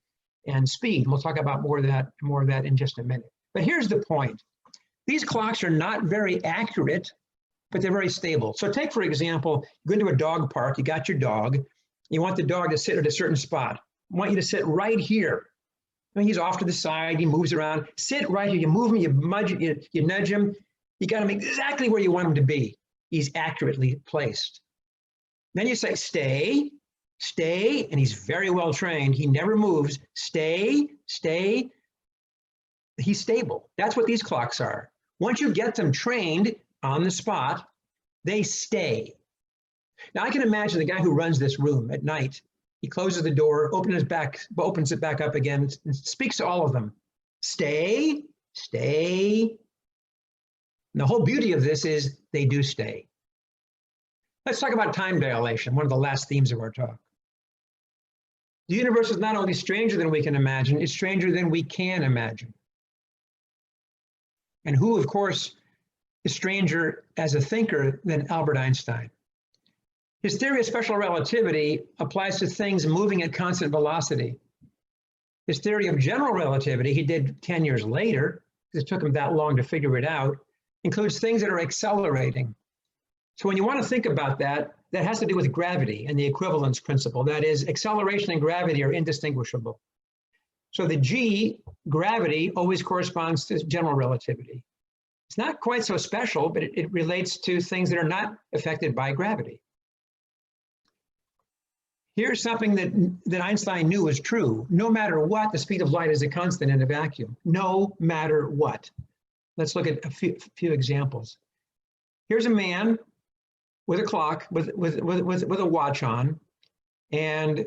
and speed. And we'll talk about more of that in just a minute. But here's the point. These clocks are not very accurate, but they're very stable. So take, for example, you go into a dog park, you got your dog, you want the dog to sit at a certain spot. I want you to sit right here. He's off to the side, he moves around. Sit right here, you move him, you nudge him. You got him exactly where you want him to be. He's accurately placed. Then you say, stay, stay, and he's very well trained. He never moves. Stay, stay. He's stable. That's what these clocks are. Once you get them trained on the spot, they stay. Now I can imagine the guy who runs this room at night, He closes the door, opens it back up again, and speaks to all of them. Stay, stay. And the whole beauty of this is they do stay. Let's talk about time dilation, one of the last themes of our talk. The universe is not only stranger than we can imagine, it's stranger than we can imagine. And who, of course, is stranger as a thinker than Albert Einstein? His theory of special relativity applies to things moving at constant velocity. His theory of general relativity, he did 10 years later, because it took him that long to figure it out, includes things that are accelerating. So when you want to think about that, that has to do with gravity and the equivalence principle. That is, acceleration and gravity are indistinguishable. So the G, gravity, always corresponds to general relativity. It's not quite so special, but it relates to things that are not affected by gravity. Here's something that Einstein knew was true. No matter what, the speed of light is a constant in a vacuum. No matter what. Let's look at a few examples. Here's a man with a clock, with a watch on, and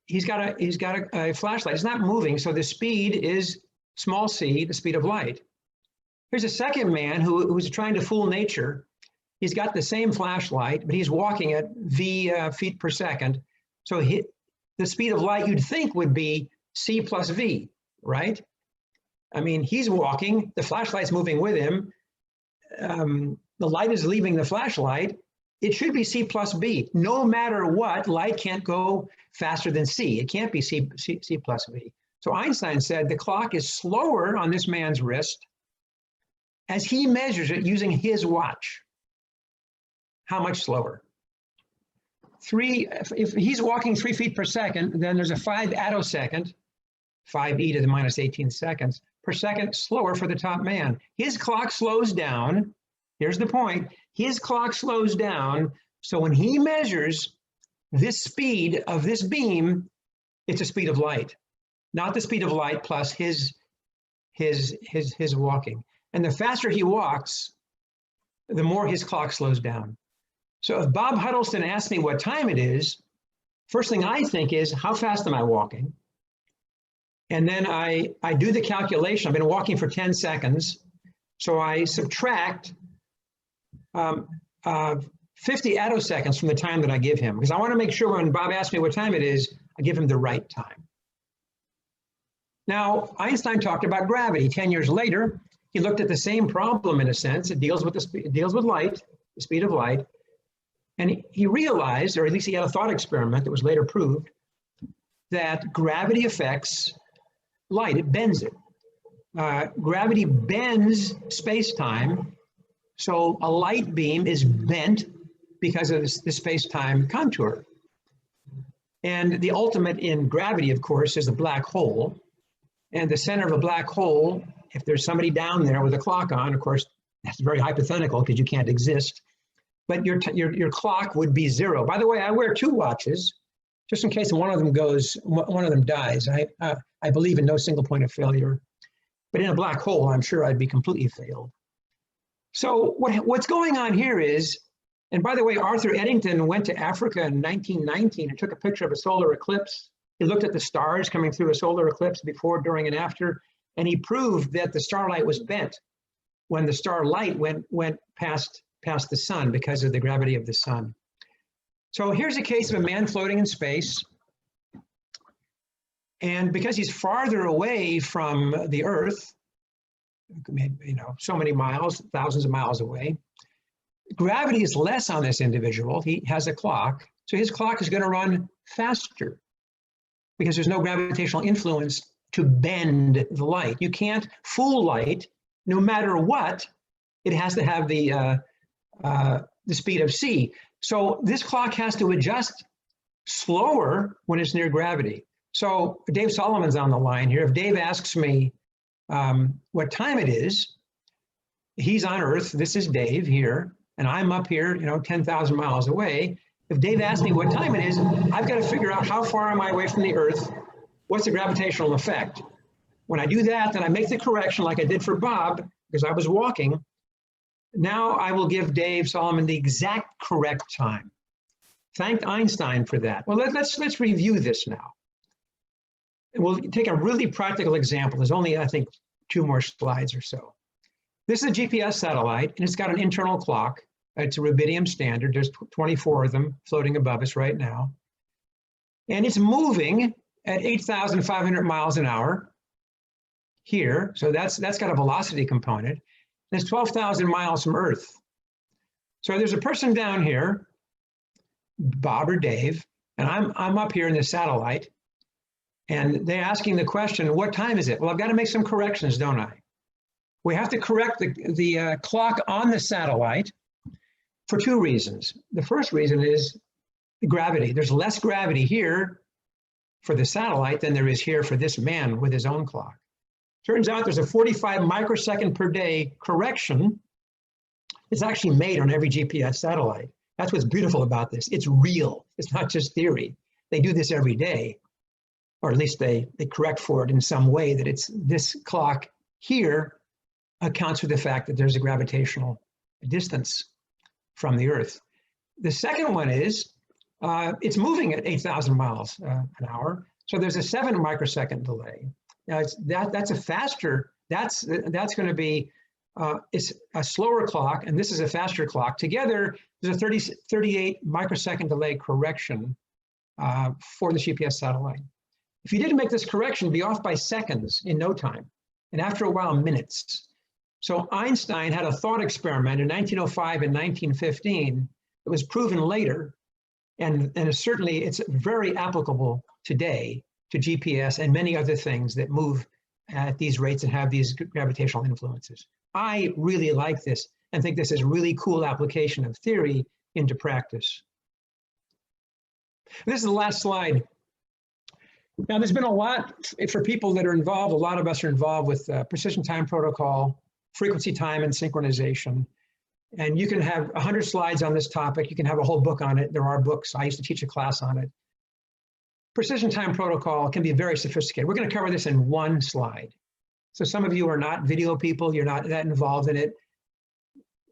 he's got a flashlight. It's not moving, so the speed is small c, the speed of light. Here's a second man who's trying to fool nature. He's got the same flashlight, but he's walking at v feet per second. So the speed of light you'd think would be c plus v, right? I mean, he's walking, the flashlight's moving with him. The light is leaving the flashlight. It should be c plus b. No matter what, light can't go faster than c. It can't be c plus v. So Einstein said the clock is slower on this man's wrist as he measures it using his watch. How much slower? If he's walking 3 feet per second, then there's a 5 attosecond, 5e to the minus 18 seconds per second slower for the top man. His clock slows down. Here's the point. His clock slows down. So when he measures this speed of this beam, it's a speed of light, not the speed of light plus his walking. And the faster he walks, the more his clock slows down. So if Bob Huddleston asks me what time it is, first thing I think is, how fast am I walking? And then I do the calculation. I've been walking for 10 seconds. So I subtract 50 attoseconds from the time that I give him, because I want to make sure when Bob asks me what time it is, I give him the right time. Now, Einstein talked about gravity. 10 years later, he looked at the same problem in a sense. It deals with light, the speed of light. And he realized, or at least he had a thought experiment that was later proved, that gravity affects light. It bends it. Gravity bends space-time. So a light beam is bent because of the space-time contour. And the ultimate in gravity, of course, is a black hole. And the center of a black hole, if there's somebody down there with a clock on, of course, that's very hypothetical because you can't exist. But your clock would be 0. By the way, I wear 2 watches, just in case one of them dies. I believe in no single point of failure. But in a black hole, I'm sure I'd be completely failed. So what's going on here is, and by the way, Arthur Eddington went to Africa in 1919 and took a picture of a solar eclipse. He looked at the stars coming through a solar eclipse before, during, and after, and he proved that the starlight was bent when the starlight went past the sun because of the gravity of the sun. So here's a case of a man floating in space. And because he's farther away from the Earth, so many miles, thousands of miles away, gravity is less on this individual. He has a clock, so his clock is going to run faster because there's no gravitational influence to bend the light. You can't fool light, no matter what. It has to have the speed of c. So this clock has to adjust slower when it's near gravity. So Dave Solomon's on the line here. If Dave asks me what time it is, he's on Earth. This is Dave here, and I'm up here, 10,000 miles away. If Dave asks me what time it is, I've got to figure out how far am I away from the Earth? What's the gravitational effect? When I do that, then I make the correction like I did for Bob, because I was walking. Now I will give Dave Solomon the exact correct time. thanked Einstein for that. Well, let's review this now. And we'll take a really practical example. There's only, I think, 2 more slides or so. This is a GPS satellite, and it's got an internal clock. It's a rubidium standard. There's 24 of them floating above us right now. And it's moving at 8,500 miles an hour here. So that's got a velocity component. And it's 12,000 miles from Earth. So there's a person down here, Bob or Dave, and I'm up here in the satellite, and they're asking the question, what time is it? Well, I've got to make some corrections, don't I? We have to correct the clock on the satellite for 2 reasons. The first reason is the gravity. There's less gravity here for the satellite than there is here for this man with his own clock. Turns out there's a 45 microsecond per day correction. It's actually made on every GPS satellite. That's what's beautiful about this. It's real. It's not just theory. They do this every day, or at least they correct for it in some way that it's this clock here accounts for the fact that there's a gravitational distance from the Earth. The second one is it's moving at 8,000 miles an hour. So there's a 7 microsecond delay. Now that's a faster, that's going to be, it's a slower clock, and this is a faster clock. Together, there's a 38 microsecond delay correction for the GPS satellite. If you didn't make this correction, it'd be off by seconds in no time, and after a while, minutes. So Einstein had a thought experiment in 1905 and 1915. It was proven later, and certainly it's very applicable today to GPS and many other things that move at these rates and have these gravitational influences. I really like this and think this is really cool application of theory into practice. This is the last slide. Now, there's been a lot for people that are involved. A lot of us are involved with precision time protocol, frequency time, and synchronization. And you can have 100 slides on this topic. You can have a whole book on it. There are books. I used to teach a class on it. Precision time protocol can be very sophisticated. We're going to cover this in 1 slide. So some of you are not video people. You're not that involved in it.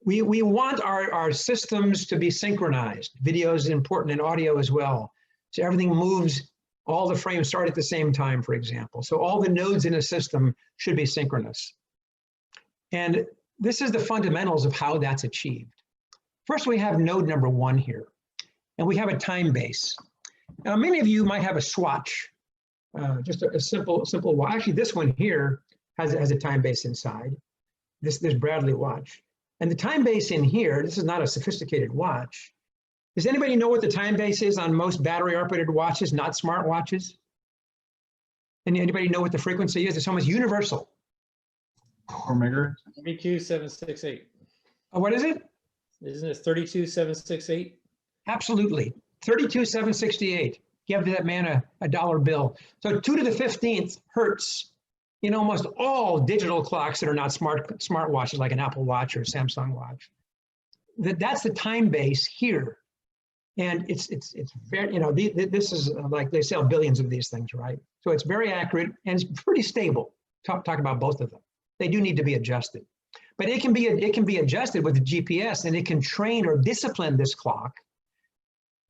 We want our systems to be synchronized. Video is important, and audio as well. So everything moves, all the frames start at the same time, for example. So all the nodes in a system should be synchronous. And this is the fundamentals of how that's achieved. First, we have node number 1 here, and we have a time base. Now, many of you might have a swatch, just a simple watch. Actually, this one here has a time base inside. This Bradley watch. And the time base in here, this is not a sophisticated watch. Does anybody know what the time base is on most battery-operated watches, not smart watches? Anybody know what the frequency is? It's almost universal. 4 megahertz. 32768. What is it? Isn't it 32768? Absolutely. 32768. Give that man a dollar bill. So 2 to the 15th hertz in almost all digital clocks that are not smart watches, like an Apple Watch or a Samsung watch. That's the time base here. And it's very, this is like they sell billions of these things, right? So it's very accurate and it's pretty stable. Talk about both of them. They do need to be adjusted. But it can be adjusted with the GPS, and it can train or discipline this clock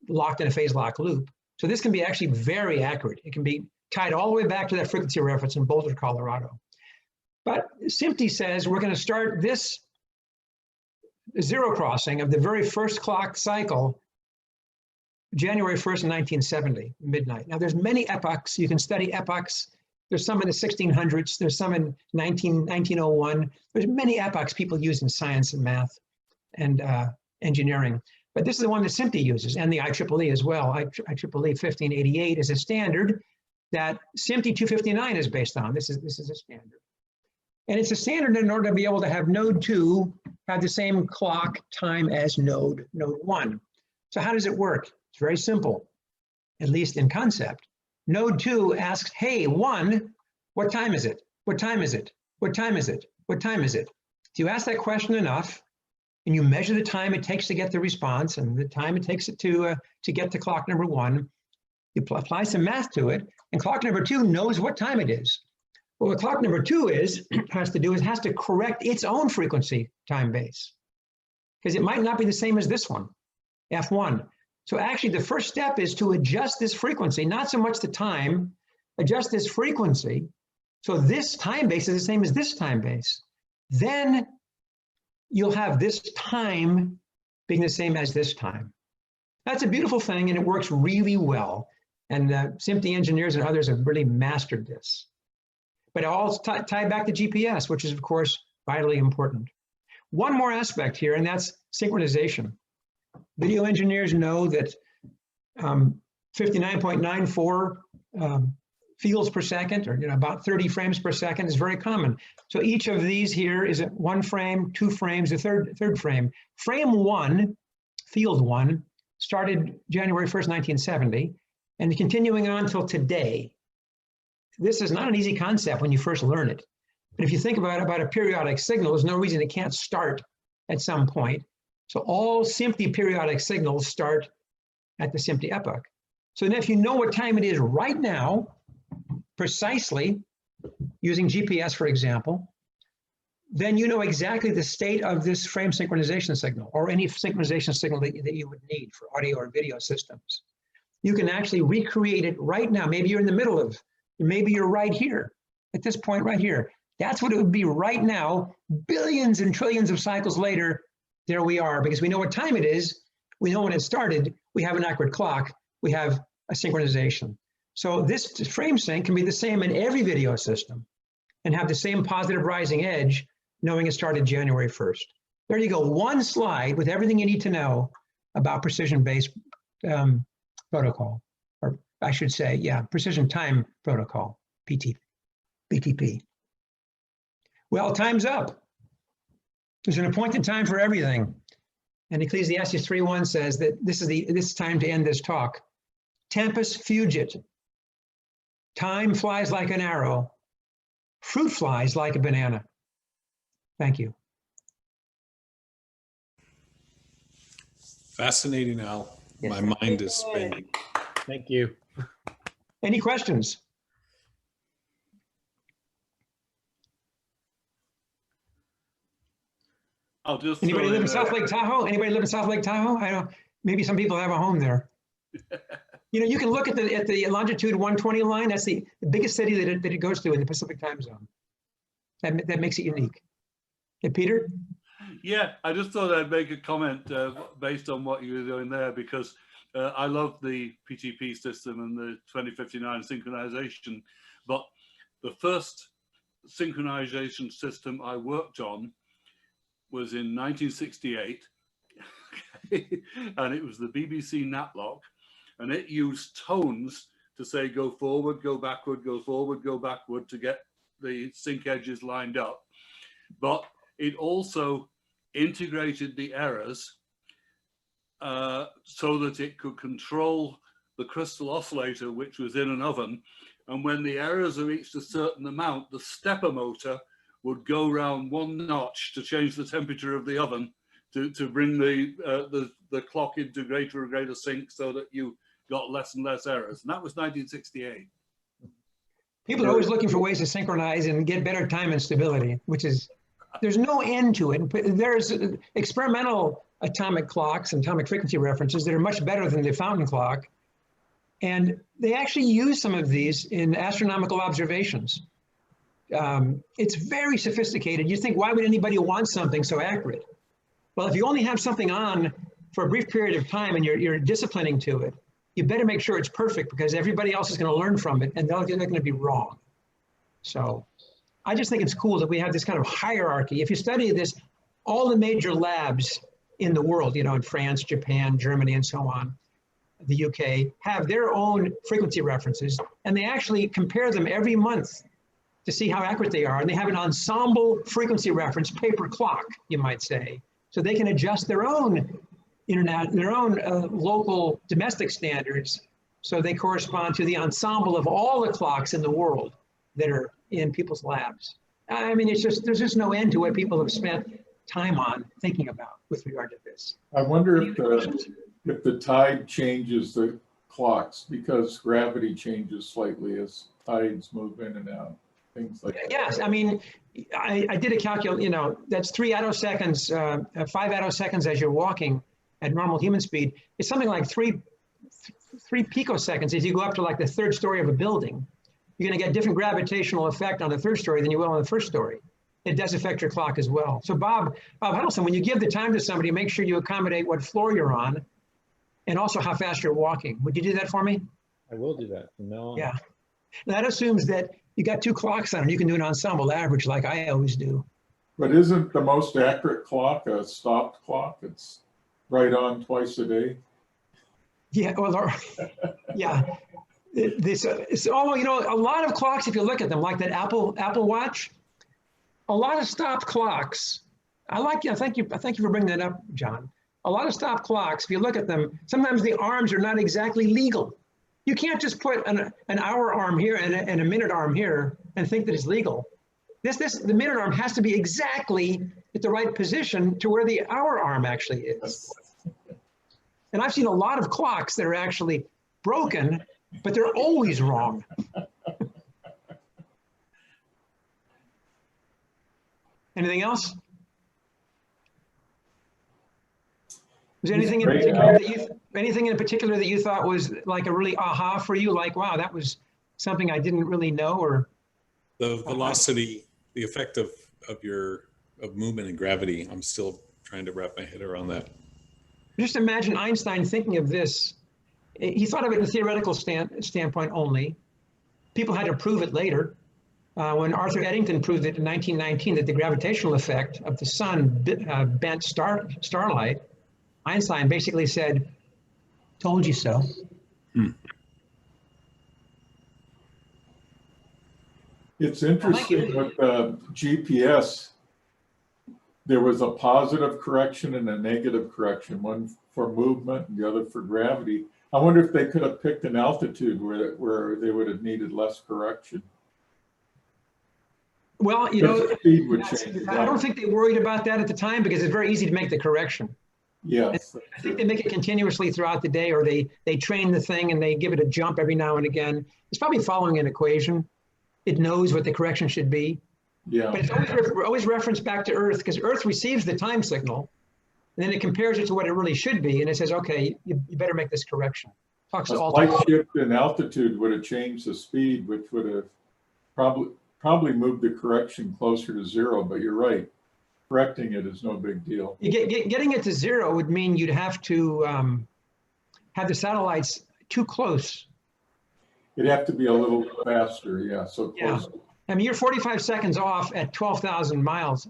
locked in a phase lock loop. So this can be actually very accurate. It can be tied all the way back to that frequency reference in Boulder, Colorado. But SMPTE says we're going to start this zero crossing of the very first clock cycle January 1st, 1970, midnight. Now there's many epochs. You can study epochs. There's some in the 1600s. There's some in 1901. There's many epochs people use in science and math and engineering. But this is the one that SMPTE uses, and the IEEE as well. IEEE 1588 is a standard that SMPTE 259 is based on. This is a standard. And it's a standard in order to be able to have node 2 have the same clock time as node 1. So how does it work? It's very simple, at least in concept. Node 2 asks, hey, 1, what time is it? What time is it? What time is it? What time is it? If you ask that question enough, and you measure the time it takes to get the response and the time it takes it to get to clock number 1, you apply some math to it, and clock number 2 knows what time it is. Well, what clock number 2 has to correct its own frequency time base, because it might not be the same as this one, F1. So actually the first step is to adjust this frequency, not so much the time, adjust this frequency. So this time base is the same as this time base. Then you'll have this time being the same as this time. That's a beautiful thing, and it works really well. And SMPTE engineers and others have really mastered this. But it all tied back to GPS, which is, of course, vitally important. One more aspect here, and that's synchronization. Video engineers know that 59.94 fields per second, or about 30 frames per second, is very common. So each of these here is at 1 frame, 2 frames, a third frame. Frame 1, field 1, started January 1st, 1970, and continuing on till today. This is not an easy concept when you first learn it. But if you think about a periodic signal, there's no reason it can't start at some point. So all SMPTE periodic signals start at the SMPTE epoch. So then if you know what time it is right now, precisely, using GPS, for example, then you know exactly the state of this frame synchronization signal, or any synchronization signal that you would need for audio or video systems. You can actually recreate it right now. Maybe you're in the middle of, maybe you're right here, at this point right here. That's what it would be right now. Billions and trillions of cycles later, there we are, because we know what time it is. We know when it started. We have an accurate clock. We have a synchronization. So this frame sync can be the same in every video system and have the same positive rising edge, knowing it started January 1st. There you go, one slide with everything you need to know about precision-based protocol, or I should say, yeah, precision time protocol, PTP. Well, time's up. There's an appointed time for everything. And Ecclesiastes 3:1 says that this is time to end this talk. Tempus fugit. Time flies like an arrow. Fruit flies like a banana. Thank you. Fascinating, Al. My mind is spinning. Thank you. Any questions? I'll just Anybody live in South Lake Tahoe? Anybody live in South Lake Tahoe? I don't. Maybe some people have a home there. You can look at the longitude 120 line. That's the biggest city that it goes to in the Pacific time zone. That makes it unique. Hey, Peter? Yeah, I just thought I'd make a comment based on what you were doing there, because I love the PTP system and the 2059 synchronization. But the first synchronization system I worked on was in 1968, and it was the BBC Natlock, and it used tones to say go forward, go backward, go forward, go backward to get the sync edges lined up. But it also integrated the errors so that it could control the crystal oscillator, which was in an oven. And when the errors reached a certain amount, the stepper motor would go round 1 notch to change the temperature of the oven to bring the clock into greater and greater sync so that you got less and less errors. And that was 1968. People are always looking for ways to synchronize and get better time and stability, which is, there's no end to it. There's experimental atomic clocks and atomic frequency references that are much better than the fountain clock. And they actually use some of these in astronomical observations. It's very sophisticated. You think, why would anybody want something so accurate? Well, if you only have something on for a brief period of time and you're disciplining to it, you better make sure it's perfect, because everybody else is going to learn from it and they're going to be wrong. So I just think it's cool that we have this kind of hierarchy. If you study this, all the major labs in the world, in France, Japan, Germany, and so on, the UK, have their own frequency references, and they actually compare them every month to see how accurate they are. And they have an ensemble frequency reference paper clock, you might say, so they can adjust their own local domestic standards, so they correspond to the ensemble of all the clocks in the world that are in people's labs. I mean, there's just no end to what people have spent time on thinking about with regard to this. I wonder if the tide changes the clocks, because gravity changes slightly as tides move in and out, things like that. Yes, I mean, I did a calculation, that's 3 attoseconds, 5 attoseconds as you're walking. at normal human speed, it's something like three picoseconds. If you go up to like the third story of a building, you're going to get different gravitational effect on the third story than you will on the first story. It does affect your clock as well. So Bob Huddleston, when you give the time to somebody, make sure you accommodate what floor you're on and also how fast you're walking. Would you do that for me? I will do that from now on. Yeah. That assumes that you got 2 clocks on and you can do an ensemble average like I always do. But isn't the most accurate clock a stopped clock? It's right on twice a day. Yeah, well, yeah. Oh, you know, a lot of clocks, if you look at them, like that Apple Watch, a lot of stopped clocks. Thank you for bringing that up, John. A lot of stopped clocks, if you look at them, sometimes the arms are not exactly legal. You can't just put an hour arm here and a minute arm here and think that it's legal. The minute arm has to be exactly at the right position to where the hour arm actually is. And I've seen a lot of clocks that are actually broken, but they're always wrong. Anything else? Was there anything in particular that you thought was like a really aha for you? Like, wow, that was something I didn't really know, or the velocity, the effect of movement and gravity. I'm still trying to wrap my head around that. Just imagine Einstein thinking of this. He thought of it in a theoretical standpoint only. People had to prove it later. When Arthur Eddington proved it in 1919 that the gravitational effect of the sun bent starlight, Einstein basically said, "Told you so." It's interesting with GPS. There was a positive correction and a negative correction, one for movement and the other for gravity. I wonder if they could have picked an altitude where they would have needed less correction. Well, you know, speed would change. I don't think they worried about that at the time because it's very easy to make the correction. Yes. I think they make it continuously throughout the day, or they train the thing and they give it a jump every now and again. It's probably following an equation. It knows what the correction should be. Yeah. But it's always referenced back to Earth because Earth receives the time signal and then it compares it to what it really should be. And it says, okay, you better make this correction. Talks to all slight shift in altitude would have changed the speed, which would have probably moved the correction closer to zero, but you're right. Correcting it is no big deal. Getting it to zero would mean you'd have to have the satellites too close. It'd have to be a little faster, yeah, so close. Yeah. I mean, you're 45 seconds off at 12,000 miles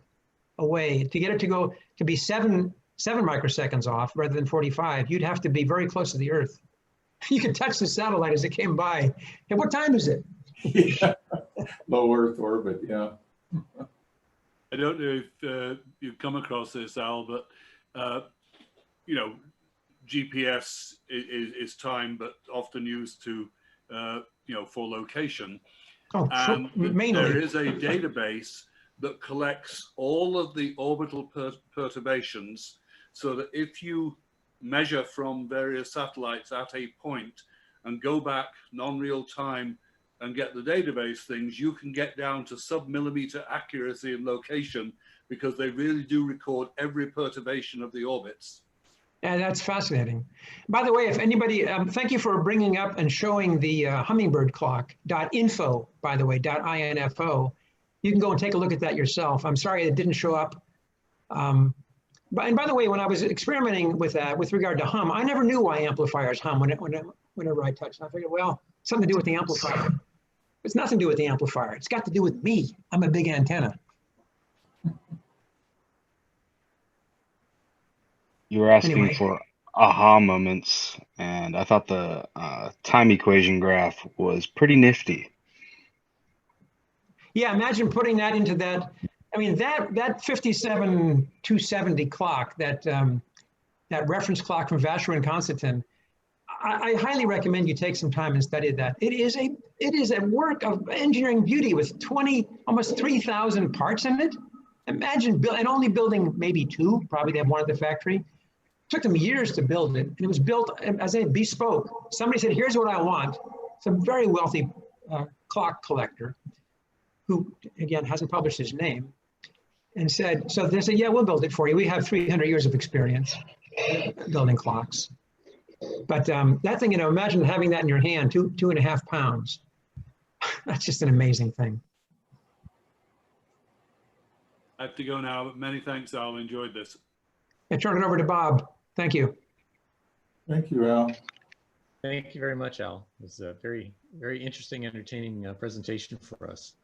away. To get it to go to be seven microseconds off rather than 45, you'd have to be very close to the Earth. You could touch the satellite as it came by. Hey, what time is it? Yeah. Low Earth orbit, yeah. I don't know if you've come across this, Al, but you know, GPS is time, but often used to you know, for location. Oh, and mainly. There is a database that collects all of the orbital perturbations, so that if you measure from various satellites at a point and go back non-real time and get the database things, you can get down to sub-millimeter accuracy in location because they really do record every perturbation of the orbits. Yeah, that's fascinating. By the way, if anybody, thank you for bringing up and showing the Hummingbird clock, .info, by the way, .info. You can go and take a look at that yourself. I'm sorry it didn't show up. And by the way, when I was experimenting with that, with regard to hum, I never knew why amplifiers hum whenever I touched. I figured, well, something to do with the amplifier. It's nothing to do with the amplifier. It's got to do with me. I'm a big antenna. You were asking for aha moments, and I thought the time equation graph was pretty nifty. Yeah, imagine putting that into that. I mean, that 57270 clock, that reference clock from Vacheron and Constantin, I highly recommend you take some time and study that. It is a work of engineering beauty with almost 3,000 parts in it. Imagine and only building maybe 2, probably they have one at the factory. It took them years to build it, and it was built as a bespoke. Somebody said, "Here's what I want." Some very wealthy clock collector, who again hasn't published his name, and said, "So they said, yeah, we'll build it for you. We have 300 years of experience." building clocks. But that thing, imagine having that in your hand, 2.5 pounds. That's just an amazing thing. I have to go now, but many thanks, Al. Enjoyed this. I turn it over to Bob. Thank you. Thank you, Al. Thank you very much, Al. It was a very, very interesting, entertaining presentation for us.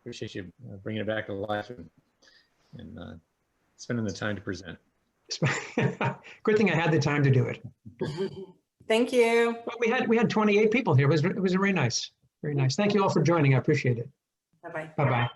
Appreciate you bringing it back to life and spending the time to present. Good thing I had the time to do it. Thank you. But we had 28 people here. It was very nice. Very nice. Thank you all for joining. I appreciate it. Bye-bye. Bye-bye.